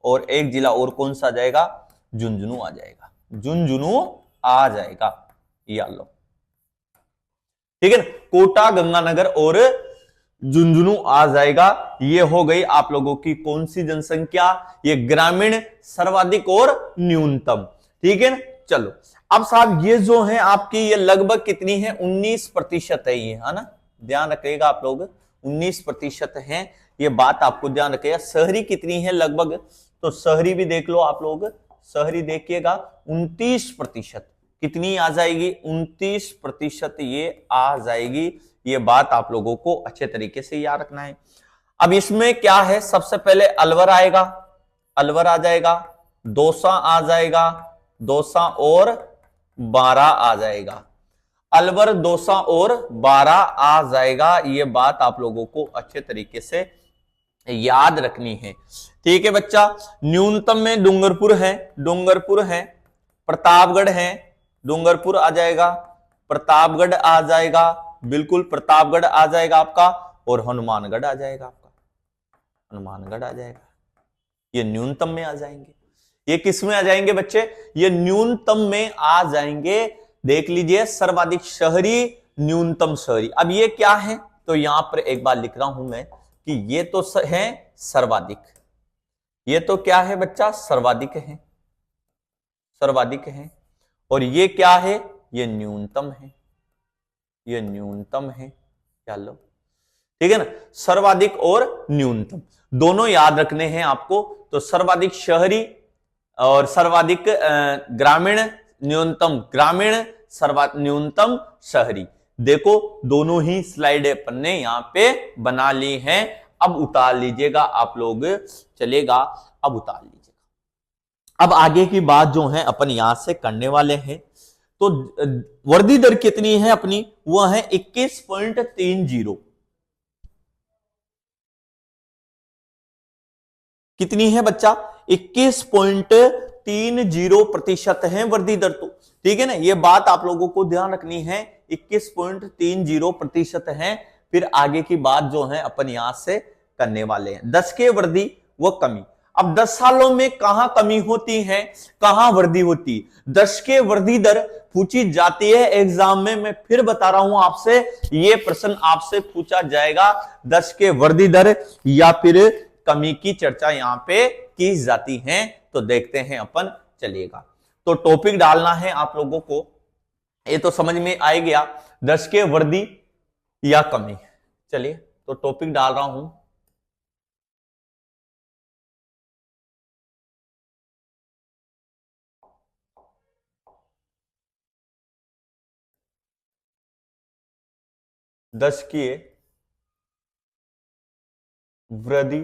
और एक जिला और कौन सा आ जाएगा, झुंझुनू आ जाएगा, झुंझुनू आ जाएगा, ये लो, ठीक है ना। कोटा, गंगानगर और झुंझुनू आ जाएगा। ये हो गई आप लोगों की कौन सी जनसंख्या, ये ग्रामीण, सर्वाधिक और न्यूनतम, ठीक है ना। चलो अब साहब ये जो है आपकी ये लगभग कितनी है, 19% है ये, है ना, ध्यान रखिएगा आप लोग, 19% है, ये बात आपको ध्यान रखिएगा। शहरी कितनी है लगभग, तो शहरी भी देख लो आप लोग, शहरी देखिएगा 29%, कितनी आ जाएगी, 29% ये आ जाएगी। ये बात आप लोगों को अच्छे तरीके से याद रखना है। अब इसमें क्या है, सबसे पहले अलवर आएगा, अलवर आ जाएगा, दौसा आ जाएगा, दौसा और बारा आ जाएगा, अलवर, दौसा और बारा आ जाएगा। ये बात आप लोगों को अच्छे तरीके से याद रखनी है, ठीक है बच्चा। न्यूनतम में डूंगरपुर है, डूंगरपुर है, प्रतापगढ़ है, डूंगरपुर आ जाएगा, प्रतापगढ़ आ जाएगा, बिल्कुल प्रतापगढ़ आ जाएगा आपका, और हनुमानगढ़ आ जाएगा आपका, हनुमानगढ़ आ जाएगा, ये न्यूनतम में आ जाएंगे। ये किस में आ जाएंगे बच्चे, ये न्यूनतम में आ जाएंगे। देख लीजिए, सर्वाधिक शहरी, न्यूनतम शहरी। अब ये क्या है, तो यहां पर एक बार लिख रहा हूं मैं कि ये तो है सर्वाधिक, ये तो क्या है बच्चा, सर्वाधिक है, सर्वाधिक है, और ये क्या है, ये न्यूनतम है, ये न्यूनतम है, चलो ठीक है ना। सर्वाधिक और न्यूनतम दोनों याद रखने हैं आपको। तो सर्वाधिक शहरी और सर्वाधिक ग्रामीण, न्यूनतम ग्रामीण, न्यूनतम शहरी। देखो दोनों ही स्लाइड अपन ने यहां पे बना ली हैं। अब उतार लीजिएगा आप लोग, चलेगा, अब उतार लीजिएगा। अब आगे की बात जो है अपन यहां से करने वाले हैं। तो वर्दी दर कितनी है अपनी, वह है 21.30, कितनी है बच्चा, 21.30% है वर्दी दर। तो ठीक है ना, ये बात आप लोगों को ध्यान रखनी है, 21.30% है। फिर आगे की बात जो है अपन यहां से करने वाले हैं, 10 के वर्दी व कमी। अब 10 सालों में कहां कमी होती है, कहां वर्दी होती, 10 के वर्दी दर पूछी जाती है एग्जाम में। मैं फिर बता रहा हूं आपसे, यह प्रश्न आपसे पूछा जाएगा, 10 के वर्दी दर या फिर कमी की चर्चा यहां पे की जाती है। तो देखते हैं अपन, चलिएगा। तो टॉपिक डालना है आप लोगों को, ये तो समझ में आ गया, 10 के वर्दी या कमी। चलिए तो टॉपिक डाल रहा हूं, दस की वृद्धि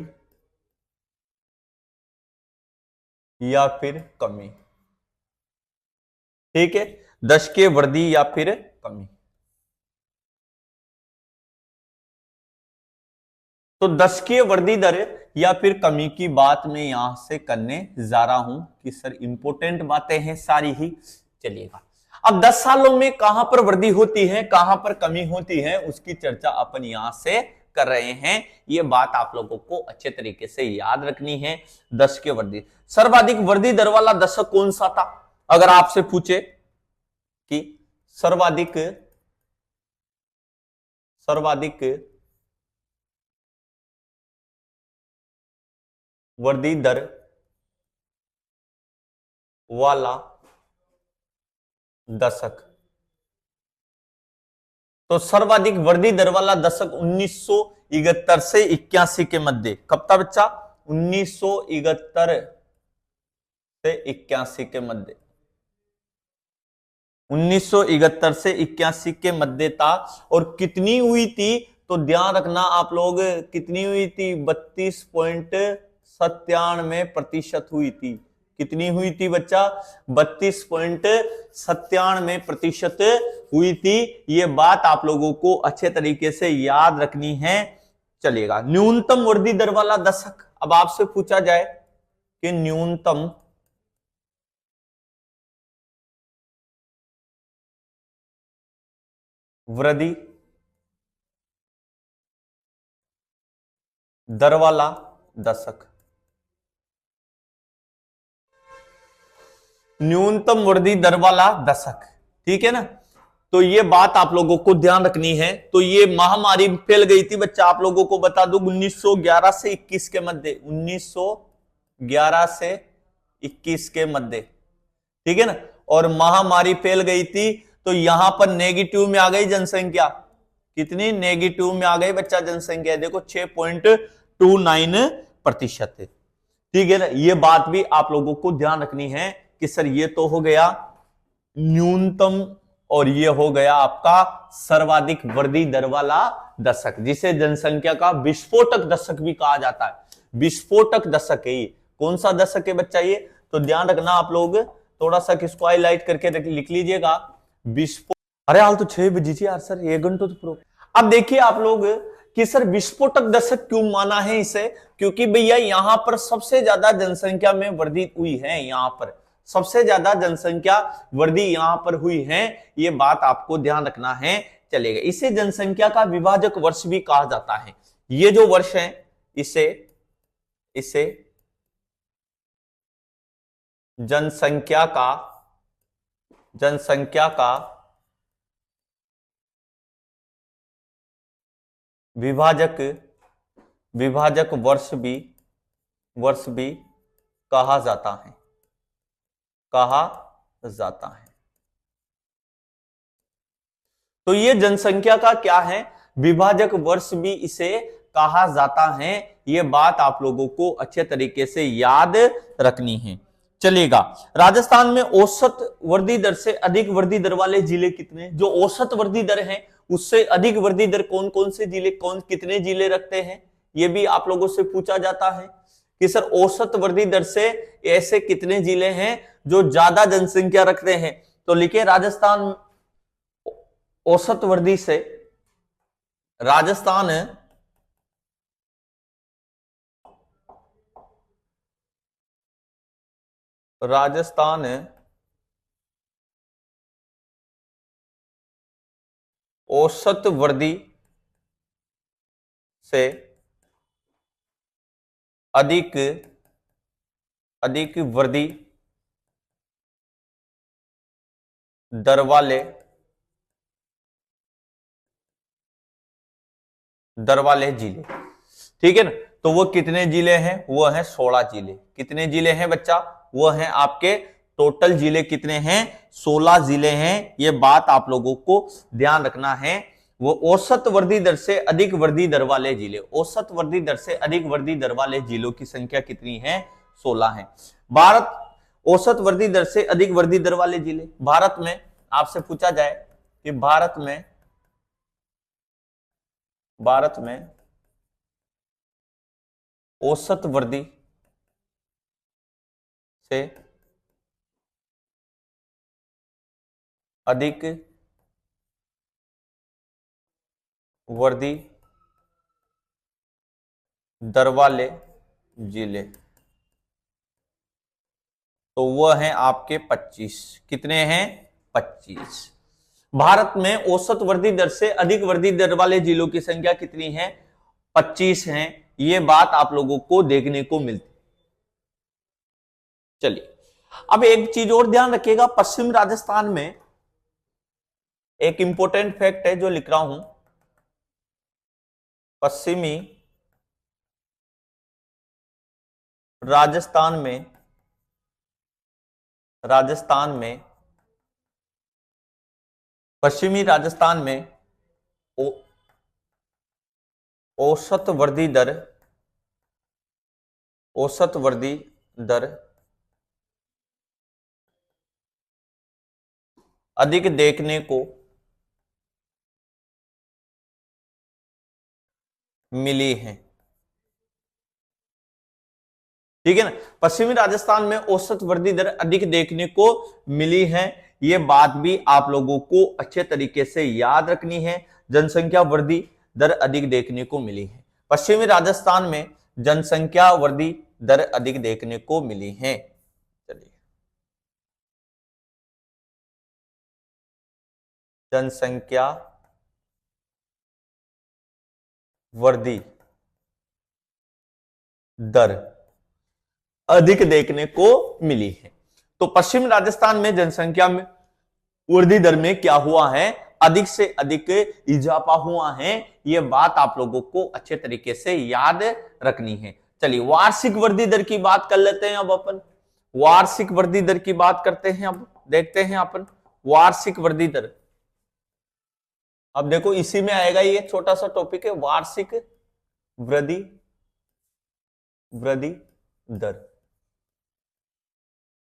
या फिर कमी, ठीक है, 10 के वृद्धि या फिर कमी। तो 10 की वृद्धि दर या फिर कमी की बात मैं यहां से करने जा रहा हूं कि सर इंपॉर्टेंट बातें हैं सारी ही। चलिएगा, अब 10 सालों में कहां पर वृद्धि होती है, कहां पर कमी होती है, उसकी चर्चा अपन यहां से कर रहे हैं। यह बात आप लोगों को अच्छे तरीके से याद रखनी है। 10 की वृद्धि, सर्वाधिक वृद्धि दर वाला दशक कौन सा था, अगर आपसे पूछे कि सर्वाधिक सर्वाधिक वृद्धि दर वाला दशक, तो सर्वाधिक वृद्धि दर वाला दशक 1971 से 81 के मध्य, कब था बच्चा, 1971 से 81 के मध्य, 1971 से 81 के मध्य था। और कितनी हुई थी, तो ध्यान रखना आप लोग, कितनी हुई थी, 32.97% हुई थी। कितनी हुई थी बच्चा, 32.97% हुई थी। ये बात आप लोगों को अच्छे तरीके से याद रखनी है। चलिएगा, न्यूनतम वृद्धि दर वाला दशक, अब आपसे पूछा जाए कि न्यूनतम वृद्धि दर वाला दशक, न्यूनतम वृद्धि दर वाला दशक। ठीक है ना, तो ये बात आप लोगों को ध्यान रखनी है। तो ये महामारी फैल गई थी बच्चा, आप लोगों को बता दूं 1911 से 21 के मध्य, 1911 से 21 के मध्य। ठीक है ना, और महामारी फैल गई थी तो यहां पर नेगेटिव में आ गई जनसंख्या, कितनी नेगेटिव में आ गई बच्चा जनसंख्या, देखो 6.29%। ठीक है ना, ये बात भी आप लोगों को ध्यान रखनी है कि सर ये तो हो गया न्यूनतम और ये हो गया आपका सर्वाधिक वृद्धि दर वाला दशक, जिसे जनसंख्या का विस्फोटक दशक भी कहा जाता है। विस्फोटक दशक है ये। कौन सा दशक है बच्चा ये, तो ध्यान रखना आप लोग, थोड़ा सा किसको हाईलाइट करके लिख लीजिएगा, विस्फोट। अरे हाल तो 6 बजी थी यार सर, 1 घंटा तो प्रो। अब देखिए आप लोग कि सर विस्फोटक दशक क्यों माना है इसे, क्योंकि भैया यहां पर सबसे ज्यादा जनसंख्या में वृद्धि हुई है, यहां पर सबसे ज्यादा जनसंख्या वृद्धि यहां पर हुई है, ये बात आपको ध्यान रखना है। चलेगा, इसे जनसंख्या का विभाजक वर्ष भी कहा जाता है। ये जो वर्ष है इसे इसे जनसंख्या का विभाजक वर्ष भी कहा जाता है, तो ये जनसंख्या का क्या है, विभाजक वर्ष भी इसे कहा जाता है। ये बात आप लोगों को अच्छे तरीके से याद रखनी है। चलिएगा, राजस्थान में औसत वृद्धि दर से अधिक वृद्धि दर वाले जिले कितने, जो औसत वृद्धि दर है उससे अधिक वृद्धि दर कौन कौन से जिले, कितने जिले रखते हैं, ये भी आप लोगों से पूछा जाता है कि सर औसत वृद्धि दर से ऐसे कितने जिले हैं जो ज्यादा जनसंख्या रखते हैं। तो लिखिए, राजस्थान औसत वृद्धि से, राजस्थान औसत वृद्धि से अधिक वृद्धि दर वाले जिले। ठीक है ना, तो वो कितने जिले हैं, वो हैं 16 जिले। कितने जिले हैं बच्चा, वो हैं आपके टोटल जिले कितने हैं, 16 जिले हैं। ये बात आप लोगों को ध्यान रखना है। वो औसत वृद्धि दर से अधिक वृद्धि दर वाले जिले, औसत वृद्धि दर से अधिक वृद्धि दर वाले जिलों की संख्या कितनी है, 16 है। भारत, औसत वृद्धि दर से अधिक वृद्धि दर वाले जिले, भारत में आपसे पूछा जाए कि भारत में औसत वृद्धि से अधिक वृद्धि दर वाले जिले, तो वह हैं आपके 25। कितने हैं, 25। भारत में औसत वृद्धि दर से अधिक वृद्धि दर वाले जिलों की संख्या कितनी है, 25 हैं। ये बात आप लोगों को देखने को मिलती। चलिए, अब एक चीज और ध्यान रखिएगा, पश्चिम राजस्थान में एक इंपॉर्टेंट फैक्ट है जो लिख रहा हूं, पश्चिमी राजस्थान में पश्चिमी राजस्थान में औसत वृद्धि दर अधिक देखने को मिली है। ठीक है ना, पश्चिमी राजस्थान में औसत वृद्धि दर अधिक देखने को मिली है। यह बात भी आप लोगों को अच्छे तरीके से याद रखनी है। जनसंख्या वृद्धि दर अधिक देखने को मिली है, पश्चिमी राजस्थान में जनसंख्या वृद्धि दर अधिक देखने को मिली है। चलिए, जनसंख्या वृद्धि दर अधिक देखने को मिली है। तो पश्चिम राजस्थान में जनसंख्या में वृद्धि दर में क्या हुआ है, अधिक से अधिक इजाफा हुआ है। यह बात आप लोगों को अच्छे तरीके से याद रखनी है। चलिए वार्षिक वृद्धि दर की बात कर लेते हैं। अब अपन वार्षिक वृद्धि दर की बात करते हैं। अब देखते हैं अपन वार्षिक वृद्धि दर। अब देखो इसी में आएगा, ये छोटा सा टॉपिक है, वार्षिक वृद्धि दर।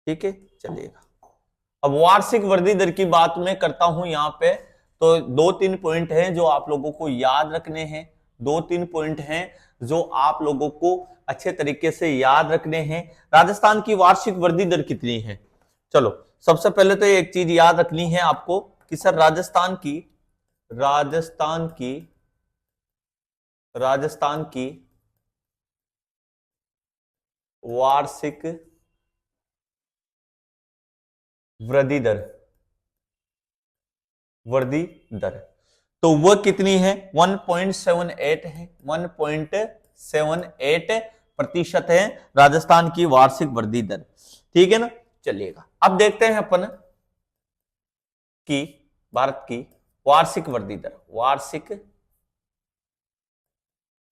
ठीक है, चलिएगा। अब वार्षिक वृद्धि दर की बात मैं करता हूं यहां पे, तो 2-3 पॉइंट हैं जो आप लोगों को याद रखने हैं। 2-3 पॉइंट हैं जो आप लोगों को अच्छे तरीके से याद रखने हैं। राजस्थान की वार्षिक वृद्धि दर कितनी है? चलो सबसे पहले तो एक चीज याद रखनी है आपको कि सर राजस्थान की वार्षिक वृद्धि दर तो वह कितनी है? 1.78 है। 1.78% है राजस्थान की वार्षिक वृद्धि दर। ठीक है ना, चलिएगा। अब देखते हैं अपन की भारत की वार्षिक वृद्धि दर।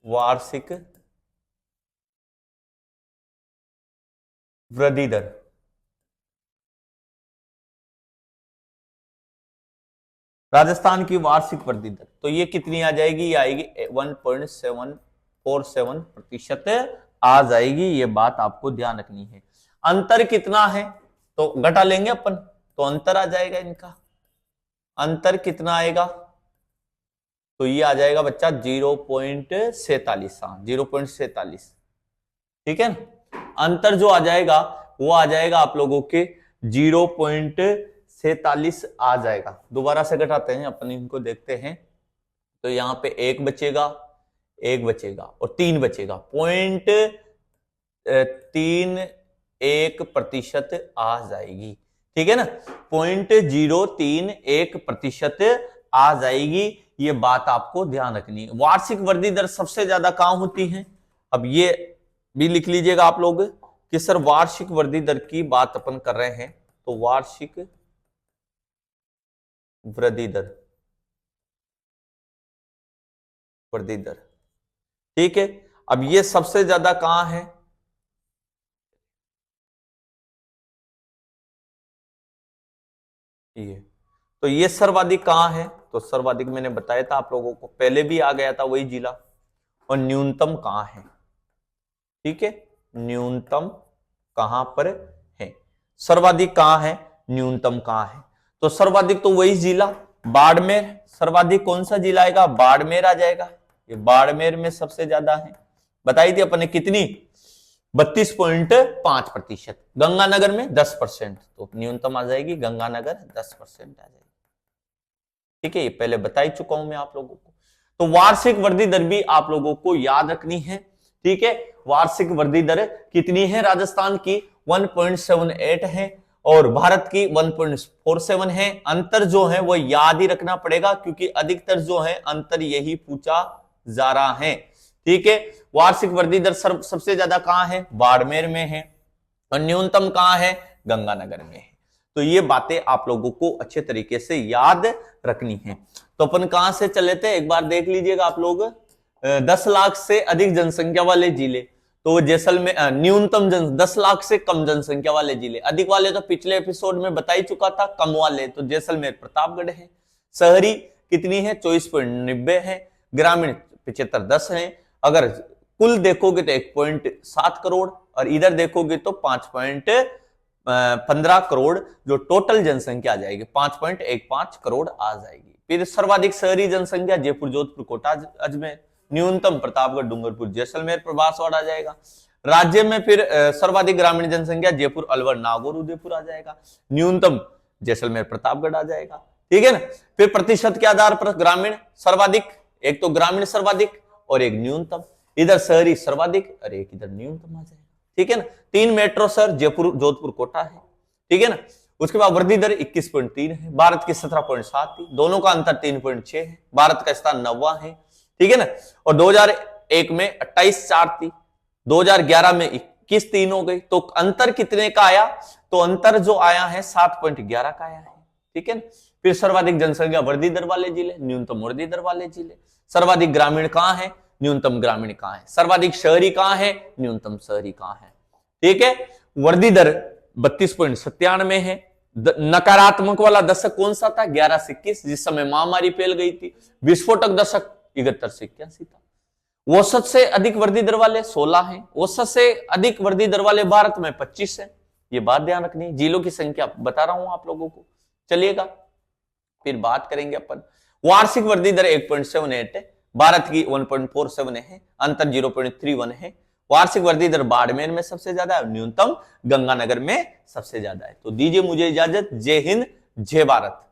वार्षिक वृद्धि दर राजस्थान की वार्षिक वृद्धि दर तो ये कितनी आ जाएगी? ये आएगी 1.747% आ जाएगी। ये बात आपको ध्यान रखनी है। अंतर कितना है तो घटा लेंगे अपन, तो अंतर आ जाएगा इनका। अंतर कितना आएगा? तो ये आ जाएगा बच्चा 0.47। हाँ 0.47। ठीक है ना, अंतर जो आ जाएगा वो आ जाएगा आप लोगों के 0.47 आ जाएगा। दोबारा से घटाते हैं अपन, इनको देखते हैं। तो यहां पे 1 बचेगा और 3 बचेगा। 0.31% आ जाएगी। ठीक है ना, 0.031% आ जाएगी। ये बात आपको ध्यान रखनी है। वार्षिक वृद्धि दर सबसे ज्यादा कहां होती है? अब ये भी लिख लीजिएगा आप लोग कि सर वार्षिक वृद्धि दर की बात अपन कर रहे हैं, तो वार्षिक वृद्धि दर। ठीक है, अब ये सबसे ज्यादा कहां है? ये तो ये सर्वाधिक कहां है? तो सर्वाधिक मैंने बताया था आप लोगों को, पहले भी आ गया था वही जिला। और न्यूनतम कहां है? ठीक है, न्यूनतम कहां पर है? सर्वाधिक कहां है, न्यूनतम कहां है? तो सर्वाधिक तो वही जिला बाड़मेर। सर्वाधिक कौन सा जिला आएगा? बाड़मेर आ जाएगा। ये बाड़मेर में सबसे ज्यादा है। बताई थी अपने कितनी? 32.5%। गंगानगर में 10%, तो न्यूनतम आ जाएगी गंगानगर 10% आ जाएगी। ठीक है, ये पहले बता ही चुका हूं मैं आप लोगों को। तो वार्षिक वृद्धि दर भी आप लोगों को याद रखनी है। ठीक है, वार्षिक वृद्धि दर कितनी है? राजस्थान की 1.78 है और भारत की 1.47 है। अंतर जो है वो याद ही रखना पड़ेगा क्योंकि अधिकतर जो है अंतर यही पूछा जा रहा है। ठीक है, वार्षिक वृद्धि दर सबसे ज्यादा कहां है? बाड़मेर में है। और न्यूनतम कहां है? गंगानगर में है। तो ये बातें आप लोगों को अच्छे तरीके से याद रखनी है। तो अपन कहां से चले थे एक बार देख लीजिएगा आप लोग। 10 लाख से अधिक जनसंख्या वाले जिले, तो जैसलमेर न्यूनतम 10 लाख से कम जनसंख्या वाले जिले। अधिक वाले तो पिछले एपिसोड में बता ही चुका था, कम वाले तो जैसलमेर प्रतापगढ़ है। शहरी कितनी है? 24.90 है। ग्रामीण 75-10 है। अगर कुल देखोगे तो 1.7 करोड़ और इधर देखोगे तो 5.15 करोड़ जो टोटल जनसंख्या आ जाएगी 5.15 करोड़ आ जाएगी। फिर सर्वाधिक शहरी जनसंख्या जयपुर, जोधपुर, कोटा, अजमेर। न्यूनतम प्रतापगढ़, डूंगरपुर, जैसलमेर, प्रभासवाड़ा आ जाएगा। राज्य में फिर सर्वाधिक ग्रामीण जनसंख्या जयपुर, अलवर, नागौर, उदयपुर आ जाएगा। न्यूनतम जैसलमेर, प्रतापगढ़ आ जाएगा। ठीक है ना, फिर प्रतिशत के आधार पर ग्रामीण सर्वाधिक, एक तो ग्रामीण सर्वाधिक और एक न्यूनतम। इधर शहरी सर्वाधिक और एक इधर न्यूनतम आ जाएगा। ठीक है ना, 3 मेट्रो शहर जयपुर, जोधपुर, कोटा है। ठीक है ना, उसके बाद वृद्धि दर 21.3 है। भारत की 17.7 थी। दोनों का अंतर 3.6 है। भारत का स्थान 9वां है। ठीक है ना। और 2001 में 28,4 थी, 2011 में 21,3 हो गई। तो अंतर कितने का आया? तो अंतर जो आया है 7.11 का आया है, ठीक है ना। फिर सर्वाधिक जनसंख्या वर्धी दर वाले जिले, न्यूनतम वर्धी दर वाले जिले। सर्वाधिक ग्रामीण कहां है, न्यूनतम ग्रामीण कहां है। सर्वाधिक शहरी कहां है, न्यूनतम शहरी कहां है, ठीक है। वर्धी दर 32.97 है। नकारात्मक वाला दशक कौन सा था? 11 से 21, जिस समय महामारी फैल गई थी। विस्फोटक दशक 71 से 81 था। औसत से अधिक वर्धी दर वाले 16 हैं। औसत से अधिक वर्धी दर वाले भारत में 25 है। ये बात ध्यान रखनी है। जिलों की संख्या बता रहा हूं आप लोगों को, चलिएगा। फिर बात करेंगे अपन वार्षिक वृद्धि दर 1.78 है, भारत की 1.47 है, अंतर 0.31 है। वार्षिक वृद्धि दर बाड़मेर में सबसे ज्यादा है, न्यूनतम गंगानगर में सबसे ज्यादा है। तो दीजिए मुझे इजाजत। जय हिंद, जय भारत।